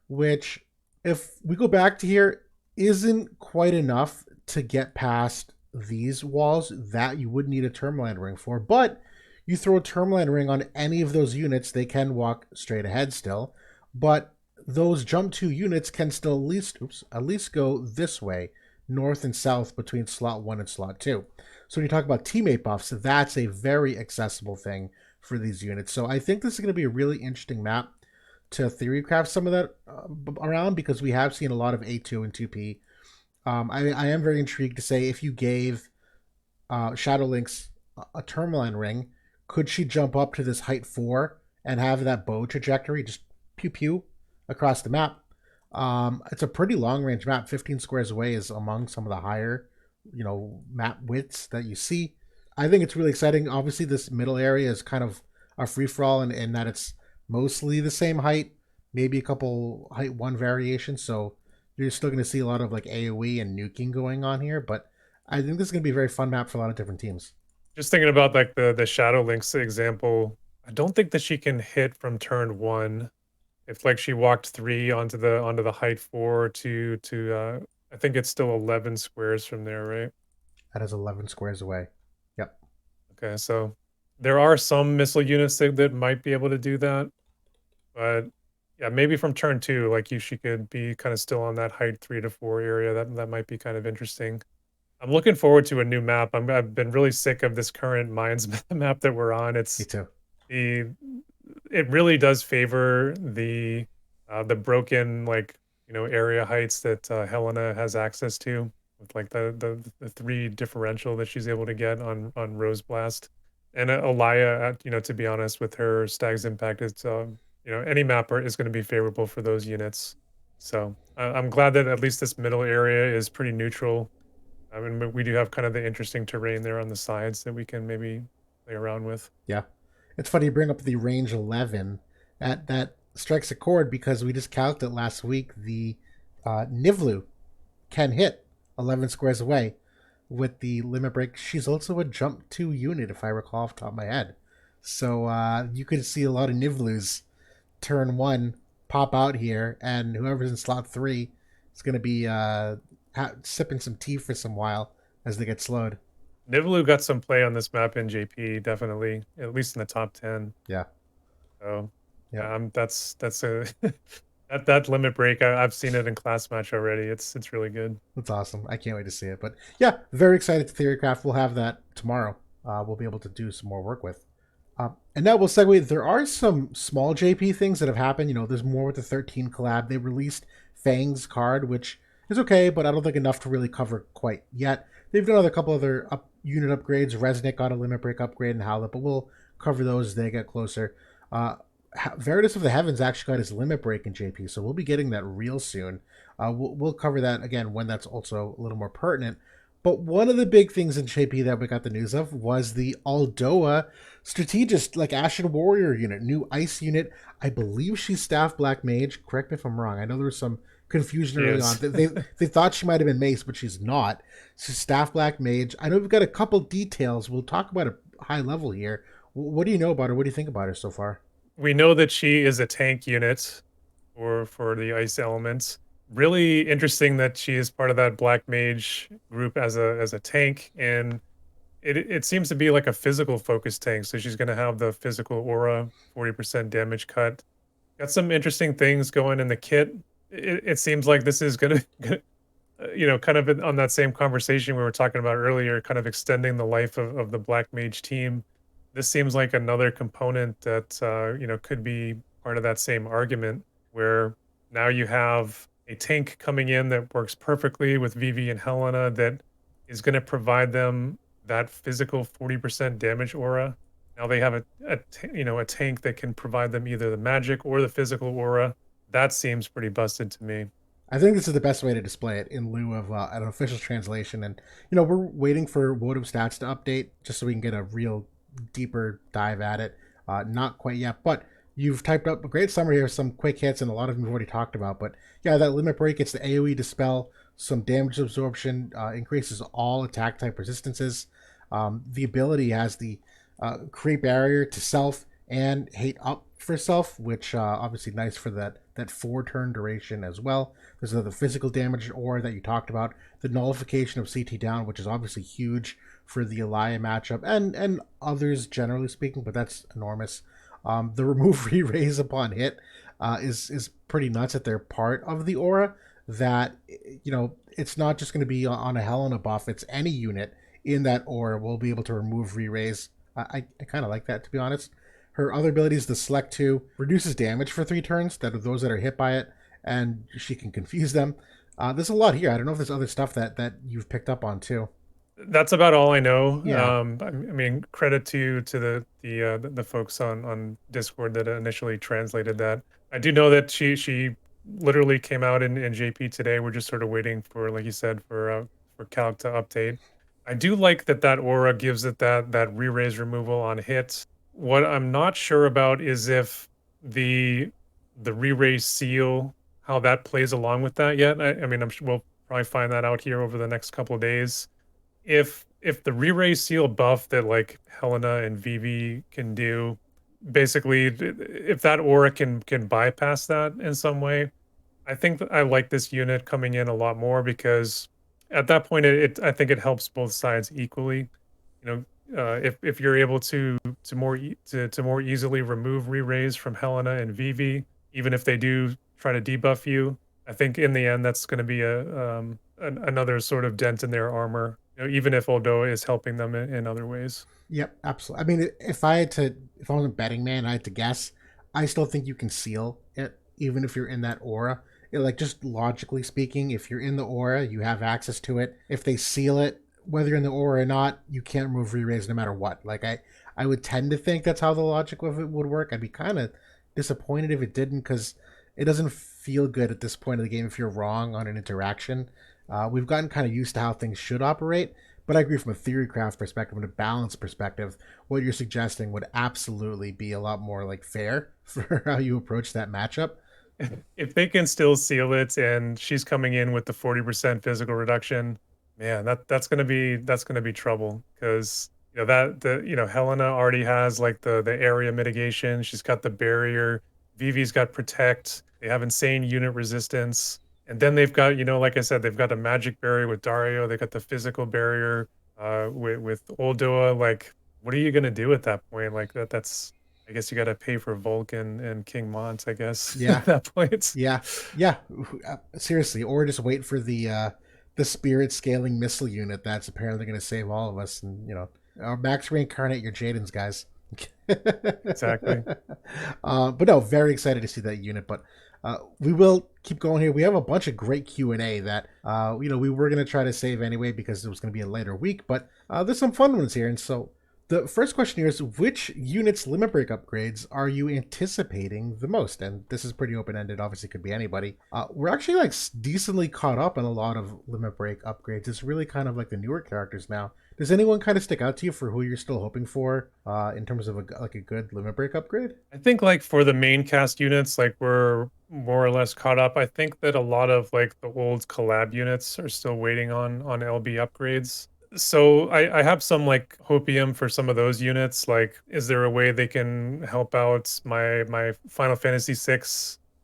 which, if we go back to here, isn't quite enough to get past these walls that you would need a Termaland ring for. But you throw a Termaland ring on any of those units, they can walk straight ahead still. But those jump two units can still at least go this way, north and south between slot one and slot two. So when you talk about teammate buffs, that's a very accessible thing for these units. So I think this is going to be a really interesting map to theorycraft some of that around, because we have seen a lot of A2 and 2P. I am very intrigued to say, if you gave Shadowlinks a Tourmaline ring, could she jump up to this height 4 and have that bow trajectory just pew pew across the map? It's a pretty long range map. 15 squares away is among some of the higher, map widths that you see. I think it's really exciting. Obviously, this middle area is kind of a free for all in that it's mostly the same height, maybe a couple height one variations. So you're still going to see a lot of like AoE and nuking going on here. But I think this is going to be a very fun map for a lot of different teams. Just thinking about like the Shadow Links example. I don't think that she can hit from turn one. If like she walked 3 onto the height 4 to I think it's still 11 squares from there, right? That is 11 squares away. Yep. Okay, so there are some missile units that might be able to do that, but yeah, maybe from turn 2, like she could be kind of still on that height 3 to 4 area. That might be kind of interesting. I'm looking forward to a new map. I've been really sick of this current Mines map that we're on. Me too. The it really does favor the broken area heights that Helena has access to, with like the 3 differential that she's able to get on Rose Blast. And Alaya, to be honest, with her Stag's Impact, it's any mapper is going to be favorable for those units. So I'm glad that at least this middle area is pretty neutral. I mean, we do have kind of the interesting terrain there on the sides that we can maybe play around with. Yeah. It's funny you bring up the range 11. That strikes a chord, because we just calculated last week the Nivlu can hit 11 squares away with the limit break. She's also a jump 2 unit, if I recall off the top of my head. So you could see a lot of Nivlus turn 1 pop out here, and whoever's in slot 3 is going to be sipping some tea for some while as they get slowed. Nivlu got some play on this map in JP, definitely, at least in the top 10. Yeah. So, Yeah. that's a that limit break. I've seen it in class match already. It's really good. That's awesome. I can't wait to see it. But yeah, very excited to Theorycraft. We'll have that tomorrow. We'll be able to do some more work with. And now we'll segue. There are some small JP things that have happened. There's more with the 13 collab. They released Fang's card, which is okay, but I don't think enough to really cover quite yet. They've done a couple other unit upgrades. Resnick got a limit break upgrade and Howlet, but we'll cover those as they get closer. Veritas of the Heavens actually got his limit break in JP, so we'll be getting that real soon. We'll cover that again when that's also a little more pertinent. But one of the big things in JP that we got the news of was the Oldoa strategist, like Ashen Warrior unit, new ice unit. I believe she's staff Black Mage. Correct me if I'm wrong. I know there was some confusion early on. They thought she might have been Mace, but she's not. She's staff Black Mage. I know we've got a couple details. We'll talk about it high level here. What do you know about her? What do you think about her so far? We know that she is a tank unit for the ice elements. Really interesting that she is part of that Black Mage group as a tank, and it seems to be like a physical focus tank. So she's going to have the physical aura, 40% damage cut. Got some interesting things going in the kit. It seems like this is going to, kind of on that same conversation we were talking about earlier, kind of extending the life of the Black Mage team. This seems like another component that could be part of that same argument, where now you have a tank coming in that works perfectly with Vivi and Helena that is going to provide them that physical 40% damage aura. Now they have a tank that can provide them either the magic or the physical aura. That seems pretty busted to me. I think this is the best way to display it in lieu of an official translation. And, we're waiting for wotv stats to update just so we can get a real deeper dive at it. Not quite yet, but you've typed up a great summary here, some quick hits, and a lot of them we've already talked about. But yeah, that limit break gets the AoE dispel, some damage absorption, increases all attack type resistances. The ability has the create barrier to self and hate up for self, which obviously nice for that 4 turn duration as well. There's the physical damage aura that you talked about, the nullification of CT down, which is obviously huge for the Elia matchup and others generally speaking, but that's enormous. The remove re-raise upon hit is pretty nuts that they're part of the aura. That it's not just going to be on a Helena buff; it's any unit in that aura will be able to remove re-raise. I kind of like that, to be honest. Her other ability is the Select 2, reduces damage for 3 turns, that are those that are hit by it, and she can confuse them. There's a lot here. I don't know if there's other stuff that you've picked up on too. That's about all I know. Yeah. I mean, credit to the folks on Discord that initially translated that. I do know that she literally came out in JP today. We're just sort of waiting for, like you said, for Calc to update. I do like that aura gives it that re-raise removal on hit. What I'm not sure about is if the re-raise seal, how that plays along with that yet. I mean, we'll probably find that out here over the next couple of days. If the re-raise seal buff that like Helena and Vivi can do, basically, if that aura can bypass that in some way, I think that I like this unit coming in a lot more because at that point, I think it helps both sides equally. If you're able to more easily remove re-raise from Helena and Vivi, even if they do try to debuff you, I think in the end that's going to be another sort of dent in their armor. Even if Oldoa is helping them in other ways. Yep, absolutely. I mean, if I was a betting man, I had to guess. I still think you can seal it, even if you're in that aura. Like just logically speaking, if you're in the aura, you have access to it. If they seal it, whether you're in the aura or not, you can't remove re-raise no matter what. Like I would tend to think that's how the logic of it would work. I'd be kind of disappointed if it didn't, because it doesn't feel good at this point of the game if you're wrong on an interaction. We've gotten kind of used to how things should operate, but I agree from a theorycraft perspective and a balance perspective, what you're suggesting would absolutely be a lot more like fair for how you approach that matchup. If they can still seal it and she's coming in with the 40% physical reduction, man, that's gonna be trouble because Helena already has like the area mitigation. She's got the barrier. Vivi's got protect. They have insane unit resistance. And then they've got, like I said, they've got a magic barrier with Dario. They got the physical barrier with Oldoa. Like, what are you gonna do at that point? Like that's I guess you gotta pay for Vulcan and King Mont, I guess, Yeah, at that point. yeah, yeah. Seriously, or just wait for the spirit scaling missile unit that's apparently going to save all of us, and max reincarnate your Jadens, guys. Exactly. But no, very excited to see that unit. But we will keep going here. We have a bunch of great Q&A that we were going to try to save anyway because it was going to be a later week. But there's some fun ones here, and so the first question here is, which unit's limit break upgrades are you anticipating the most? And this is pretty open-ended. Obviously, could be anybody. We're actually like decently caught up on a lot of limit break upgrades. It's really kind of like the newer characters now. Does anyone kind of stick out to you for who you're still hoping for in terms of a good limit break upgrade? I think like for the main cast units, like we're more or less caught up. I think that a lot of like the old collab units are still waiting on LB upgrades. So I have some like hopium for some of those units. Like, is there a way they can help out my Final Fantasy VI,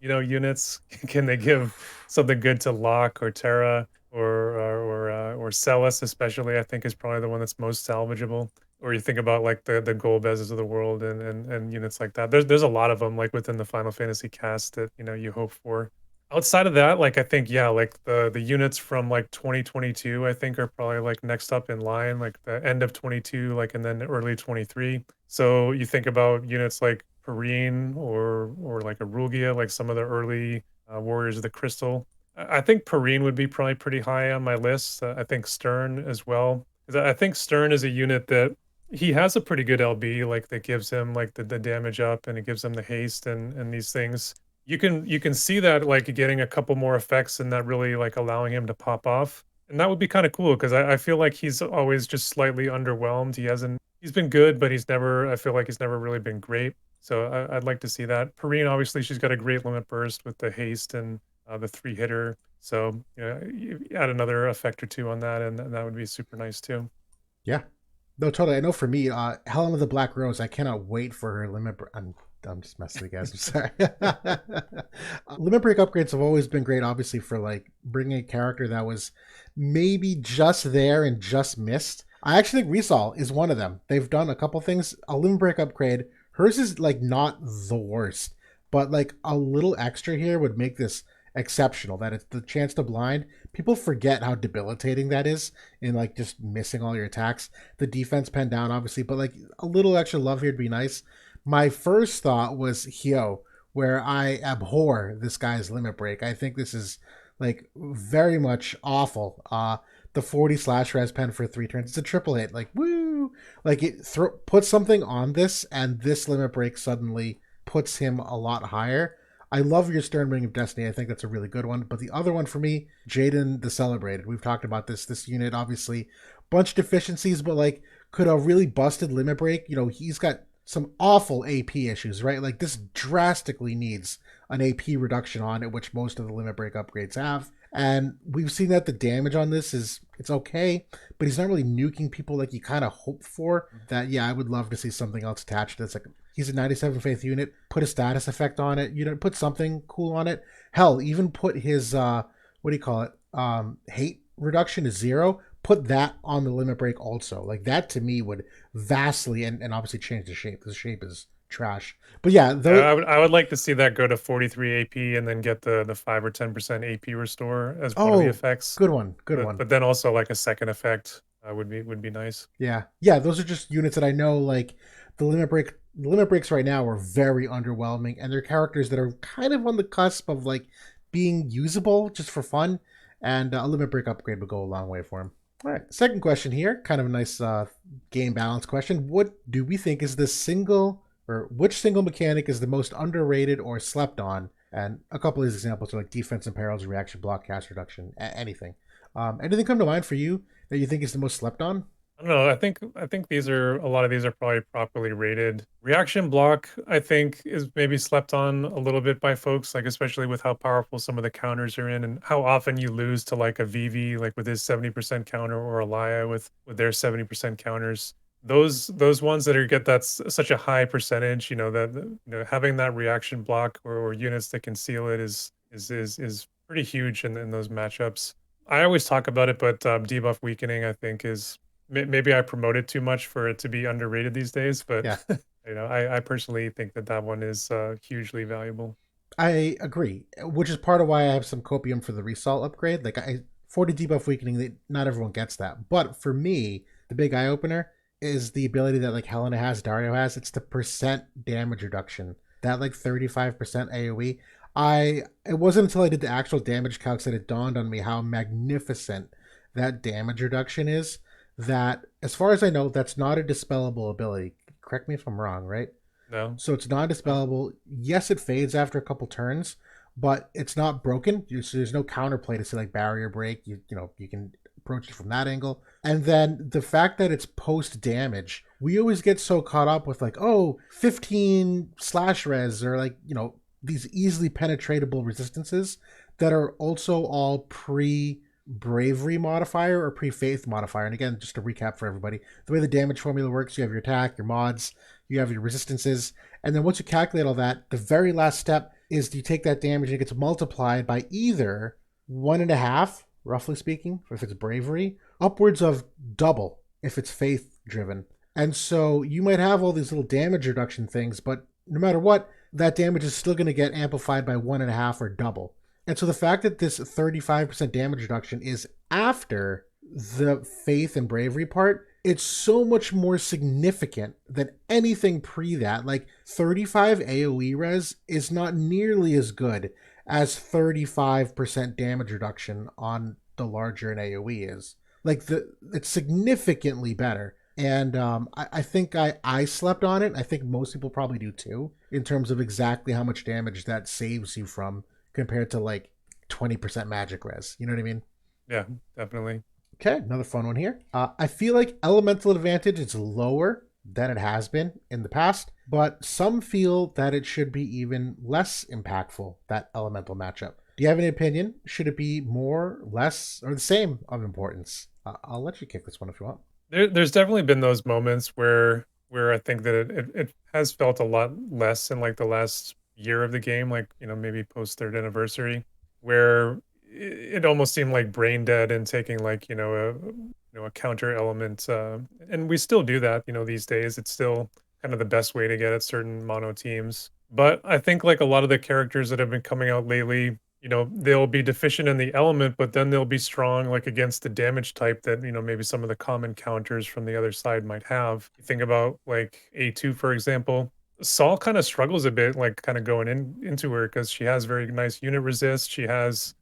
units? Can they give something good to Locke or Terra or Celis, especially? I think is probably the one that's most salvageable. Or you think about like the Golbezes of the world and units like that. There's a lot of them like within the Final Fantasy cast that you hope for. Outside of that, like I think yeah, like the units from like 2022, I think are probably like next up in line, like the end of 22, like and then early 23. So you think about units like Perrine or like a Rugia, like some of the early Warriors of the Crystal. I think Perrine would be probably pretty high on my list. I think Stern as well. 'Cause I think Stern is a unit that he has a pretty good LB, like that gives him like the damage up and it gives him the haste and these things. You can see that like getting a couple more effects and that really like allowing him to pop off. And that would be kind of cool because I feel like he's always just slightly underwhelmed. He's been good, but I feel like he's never really been great. So I'd like to see that. Perrine, obviously, she's got a great limit burst with the haste and the three hitter. So you add another effect or two on that, and that would be super nice too. Yeah. No, totally. I know for me, Helena the Black Rose, I cannot wait for her limit. I'm just messing with you guys. I'm sorry. Limit break upgrades have always been great, obviously, for like bringing a character that was maybe just there and just missed. I actually think Rysol is one of them. They've done a couple things. A limit break upgrade. Hers is like not the worst, but like a little extra here would make this exceptional. That it's the chance to blind. People forget how debilitating that is in like just missing all your attacks. The defense pen down, obviously, but like a little extra love here would be nice. My first thought was Hyo, where I abhor this guy's limit break. I think this is like very much awful. The 40 slash res pen for 3 turns. It's a triple hit. Like, woo! Like, puts something on this, and this limit break suddenly puts him a lot higher. I love your Stern Ring of Destiny. I think that's a really good one. But the other one for me, Jaden the Celebrated. We've talked about this. This unit, obviously, bunch of deficiencies, but like, could a really busted limit break, he's got some awful AP issues, right? Like, this drastically needs an AP reduction on it, which most of the limit break upgrades have. And we've seen that the damage on this it's okay, but he's not really nuking people like you kind of hope for. That, yeah, I would love to see something else attached to this. Like, he's a 97 faith unit, put a status effect on it, put something cool on it. Hell, even put his what do you call it? Hate reduction to 0. Put that on the limit break also. Like, that to me would vastly and obviously change the shape. The shape is trash. But yeah, I would like to see that go to 43 AP and then get the 5 or 10% AP restore as one of the effects. Good one. Good one. But then also like a second effect would be nice. Yeah. Yeah, those are just units that I know like the limit breaks right now are very underwhelming, and they're characters that are kind of on the cusp of like being usable just for fun, and a limit break upgrade would go a long way for them. All right, second question here, kind of a nice game balance question. What do we think is which single mechanic is the most underrated or slept on? And a couple of these examples are like defense and perils, reaction block, cast reduction, anything. Anything come to mind for you that you think is the most slept on? I don't know. I think a lot of these are probably properly rated. Reaction block, I think, is maybe slept on a little bit by folks, like especially with how powerful some of the counters are in and how often you lose to like a Vivi, like with his 70% counter, or a Laya with their 70% counters. Those ones that get such a high percentage, having that reaction block or units that can seal it is pretty huge in those matchups. I always talk about it, but debuff weakening, I think, is maybe I promote it too much for it to be underrated these days, but Yeah. I personally think that one is hugely valuable. I agree, which is part of why I have some copium for the Rysol upgrade. Like, 40 debuff weakening, not everyone gets that. But for me, the big eye opener is the ability that like Helena has, Dario has. It's the percent damage reduction. That like 35% AoE. It wasn't until I did the actual damage calcs that it dawned on me how magnificent that damage reduction is. That, as far as I know, that's not a dispellable ability. Correct me if I'm wrong, right? No. So it's non-dispellable. Yes, it fades after a couple turns, but it's not broken. So there's no counterplay to say like barrier break. You can approach it from that angle. And then the fact that it's post damage, we always get so caught up with like, 15 slash res, or like, these easily penetratable resistances that are also all pre bravery modifier or pre-faith modifier. And again, just to recap for everybody, the way the damage formula works, you have your attack, your mods, you have your resistances, and then once you calculate all that, the very last step is you take that damage and it gets multiplied by either 1.5, roughly speaking, if it's bravery, upwards of double if it's faith driven. And so you might have all these little damage reduction things, but no matter what, that damage is still going to get amplified by 1.5 or double. And so the fact that this 35% damage reduction is after the faith and bravery part, it's so much more significant than anything pre that. Like, 35 AoE res is not nearly as good as 35% damage reduction on the larger an AoE is. Like it's significantly better. And I think I slept on it. I think most people probably do too, in terms of exactly how much damage that saves you from compared to like 20% magic res. You know what I mean? Yeah, definitely. Okay, another fun one here. I feel like elemental advantage is lower than it has been in the past, but some feel that it should be even less impactful, that elemental matchup. Do you have any opinion? Should it be more, less, or the same of importance? I'll let you kick this one if you want. There's definitely been those moments where I think that it has felt a lot less in like the last year of the game, like maybe post third anniversary, where it almost seemed like brain dead and taking like a counter element, and we still do that these days. It's still kind of the best way to get at certain mono teams. But I think like a lot of the characters that have been coming out lately, they'll be deficient in the element, but then they'll be strong like against the damage type that, maybe some of the common counters from the other side might have. You think about like A2, for example. Saul kind of struggles a bit, like kind of going into her because she has very nice unit resist. She has,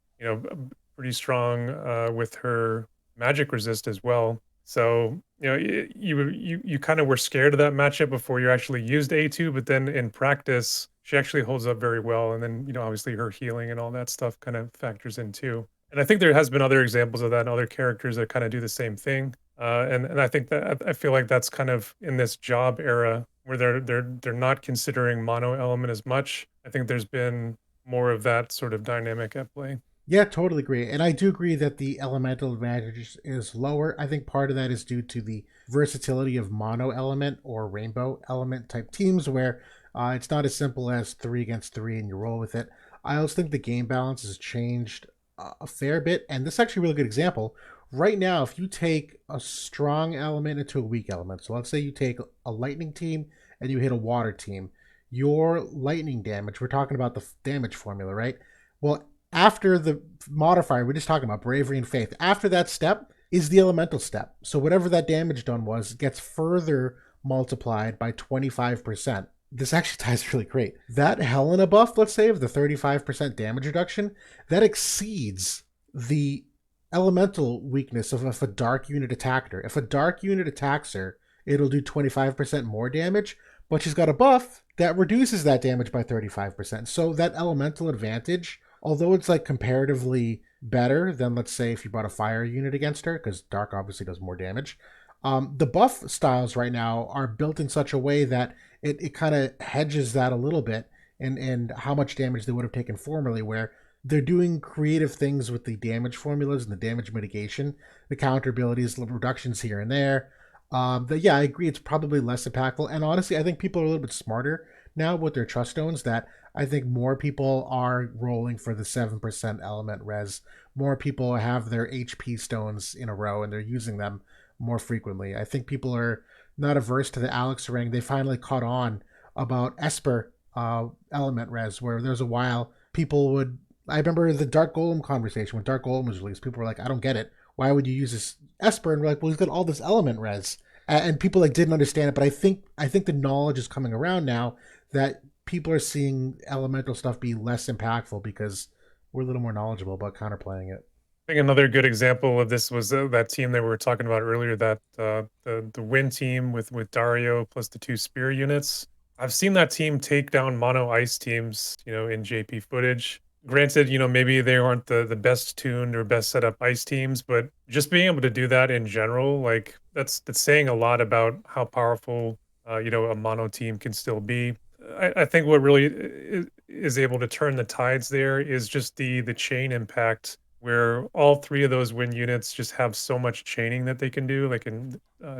pretty strong with her magic resist as well. So, you kind of were scared of that matchup before you actually used A2, but then in practice, she actually holds up very well. And then, obviously her healing and all that stuff kind of factors in too. And I think there has been other examples of that and other characters that kind of do the same thing. And I think that I feel like that's kind of in this job era where they're not considering mono element as much. I think there's been more of that sort of dynamic at play. Yeah, totally agree. And I do agree that the elemental advantage is lower. I think part of that is due to the versatility of mono element or rainbow element type teams where it's not as simple as three against three and you roll with it. I also think the game balance has changed a fair bit. And this is actually a really good example. Right now, if you take a strong element into a weak element, so let's say you take a lightning team and you hit a water team, your lightning damage, we're talking about the damage formula, right? Well, after the modifier, we're just talking about bravery and faith. After that step is the elemental step. So whatever that damage done was gets further multiplied by 25%. This actually ties really great. That Helena buff, let's say, of the 35% damage reduction, that exceeds the elemental weakness of if a dark unit attacked her. If a dark unit attacks her, it'll do 25% more damage, but she's got a buff that reduces that damage by 35%. So that elemental advantage, although it's like comparatively better than, let's say, if you brought a fire unit against her, because dark obviously does more damage, the buff styles right now are built in such a way that it kind of hedges that a little bit and how much damage they would have taken formerly, where they're doing creative things with the damage formulas and the damage mitigation, the counter abilities, reductions here and there. Yeah, I agree. It's probably less impactful. And honestly, I think people are a little bit smarter now with their trust stones that I think more people are rolling for the 7% element res. More people have their HP stones in a row and they're using them more frequently. I think people are not averse to the Alex ring. They finally caught on about Esper element res, where there's a while people would. I remember the Dark Golem conversation when Dark Golem was released. People were like, I don't get it. Why would you use this Esper? And we're like, well, he's got all this element res. And people like didn't understand it. But I think the knowledge is coming around now that people are seeing elemental stuff be less impactful because we're a little more knowledgeable about counterplaying it. I think another good example of this was that team that we were talking about earlier, that the win team with Dario plus the two spear units. I've seen that team take down mono ice teams, in JP footage. Granted, maybe they aren't the best tuned or best set up ice teams, but just being able to do that in general, like that's saying a lot about how powerful a mono team can still be. I think what really is able to turn the tides there is just the chain impact, where all three of those win units just have so much chaining that they can do. Like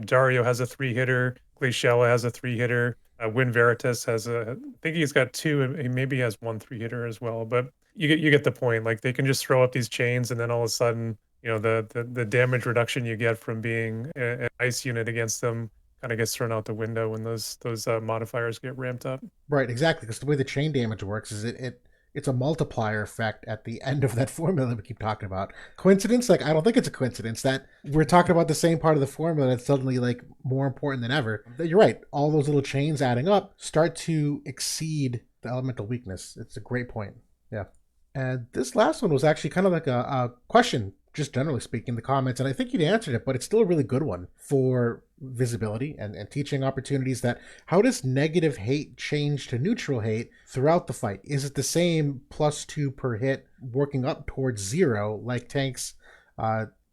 Dario has a 3-hitter, Glaciella has a 3-hitter, Win Veritas has I think he's got two, and he maybe has one 3-hitter as well. But you get the point. Like they can just throw up these chains, and then all of a sudden, the damage reduction you get from being an ice unit against them kind of gets thrown out the window when those modifiers get ramped up. Right, exactly. Because the way the chain damage works is it's a multiplier effect at the end of that formula that we keep talking about. Coincidence? Like I don't think it's a coincidence that we're talking about the same part of the formula that's suddenly like more important than ever. You're right. All those little chains adding up start to exceed the elemental weakness. It's a great point. Yeah. And this last one was actually kind of like a question, just generally speaking, in the comments. And I think you'd answered it, but it's still a really good one for visibility and teaching opportunities. That how does negative hate change to neutral hate throughout the fight? Is it the same +2 per hit working up towards 0, like tanks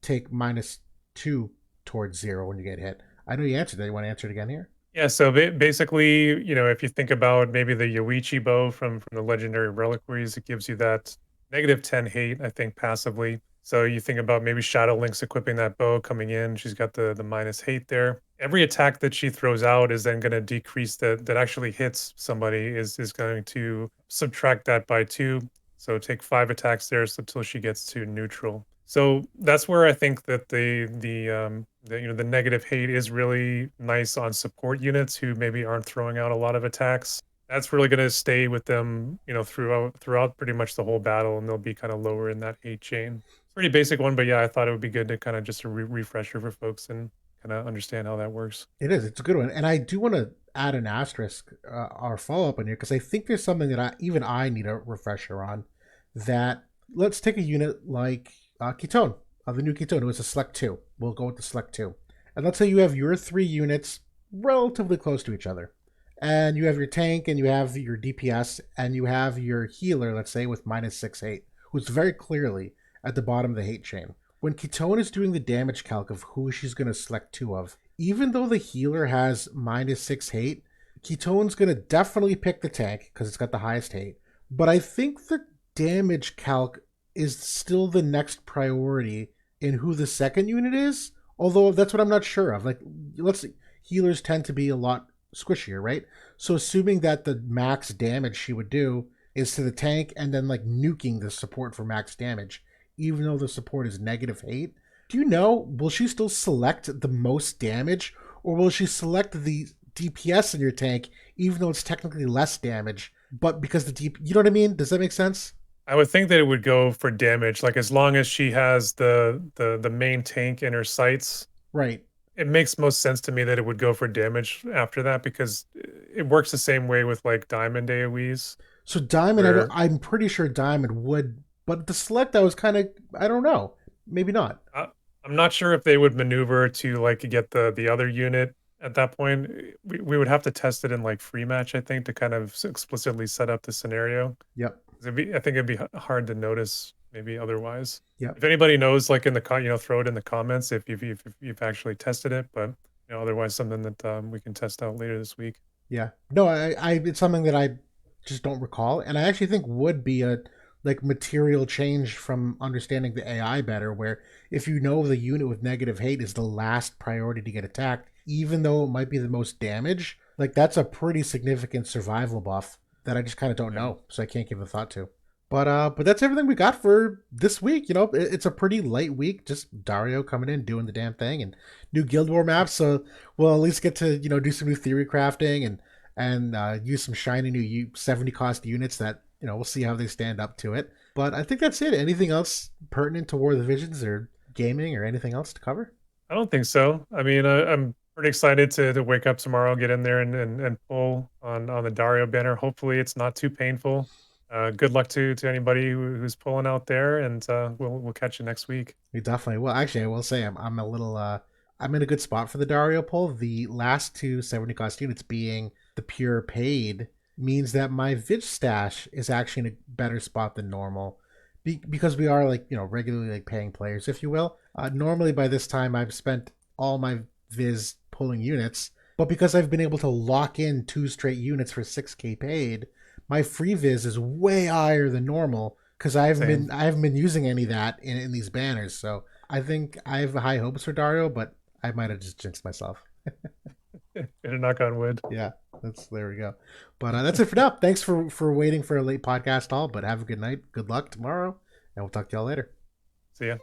take -2 towards 0 when you get hit? I know you answered that. You want to answer it again here? Yeah, so basically, if you think about maybe the Yoichi bow from the legendary reliquaries, it gives you that -10 hate, I think, passively. So you think about maybe Shadow Link's equipping that bow coming in, she's got the minus hate there. Every attack that she throws out is then gonna decrease that actually hits somebody is going to subtract that by 2. So take 5 attacks there so until she gets to neutral. So that's where I think that the negative hate is really nice on support units who maybe aren't throwing out a lot of attacks. That's really going to stay with them, throughout pretty much the whole battle, and they'll be kind of lower in that hate chain. Pretty basic one, but yeah, I thought it would be good to kind of just a refresher for folks and kind of understand how that works. It is. It's a good one, and I do want to add an asterisk or follow up on here because I think there's something that I need a refresher on. That let's take a unit like Kitone, the new Kitone. It was a Select 2. We'll go with the Select 2, and let's say you have your 3 units relatively close to each other, and you have your tank, and you have your DPS, and you have your healer. Let's say with -6 hate, who's very clearly at the bottom of the hate chain. When Kitone is doing the damage calc of who she's going to select 2 of, even though the healer has -6 hate, Ketone's going to definitely pick the tank because it's got the highest hate. But I think the damage calc is still the next priority in who the second unit is. Although that's what I'm not sure of. Like, let's see, healers tend to be a lot squishier, right? So assuming that the max damage she would do is to the tank and then like nuking the support for max damage, even though the support is negative hate. Do you know, will she still select the most damage, or will she select the DPS in your tank, even though it's technically less damage, but because you know what I mean? Does that make sense? I would think that it would go for damage, like as long as she has the main tank in her sights. Right. It makes most sense to me that it would go for damage after that because it works the same way with like diamond AoEs. So Diamond, Where I'm pretty sure Diamond would, but the select I was kind of, I don't know, maybe not. I'm not sure if they would maneuver to like get the other unit at that point. We would have to test it in like free match, I think, to kind of explicitly set up the scenario. Yep. I think it'd be hard to notice maybe otherwise. Yep. If anybody knows, like in the throw it in the comments if you've actually tested it. But otherwise, something that we can test out later this week. Yeah. No, it's something that I just don't recall, and I actually think would be a like material change from understanding the AI better, where if you know the unit with negative hate is the last priority to get attacked, even though it might be the most damage, like that's a pretty significant survival buff that I just kind of don't Yeah. know, so I can't give a thought to. But that's everything we got for this week. It's a pretty light week. Just Dario coming in, doing the damn thing, and new Guild War maps. So we'll at least get to do some new theory crafting and use some shiny new 70 cost units that we'll see how they stand up to it. But I think that's it. Anything else pertinent to War of the Visions or gaming or anything else to cover? I don't think so. I mean, I'm pretty excited to wake up tomorrow, get in there and pull on the Dario banner. Hopefully, it's not too painful. Good luck to anybody who's pulling out there, and we'll catch you next week. We definitely will. Actually, I will say I'm a little I'm in a good spot for the Dario pull. The last two 70 cost units being the pure paid means that my Vig stash is actually in a better spot than normal. Because we are like regularly like paying players, if you will. Normally by this time I've spent all my Viz pulling units, but because I've been able to lock in 2 straight units for 6k paid, my free Viz is way higher than normal because Same. I haven't been using any of that in these banners. So I think I have high hopes for Dario, but I might have just jinxed myself. Gonna knock on wood. Yeah, there we go. But that's it for now. Thanks for waiting for a late podcast all. But have a good night. Good luck tomorrow, and we'll talk to y'all later. See ya.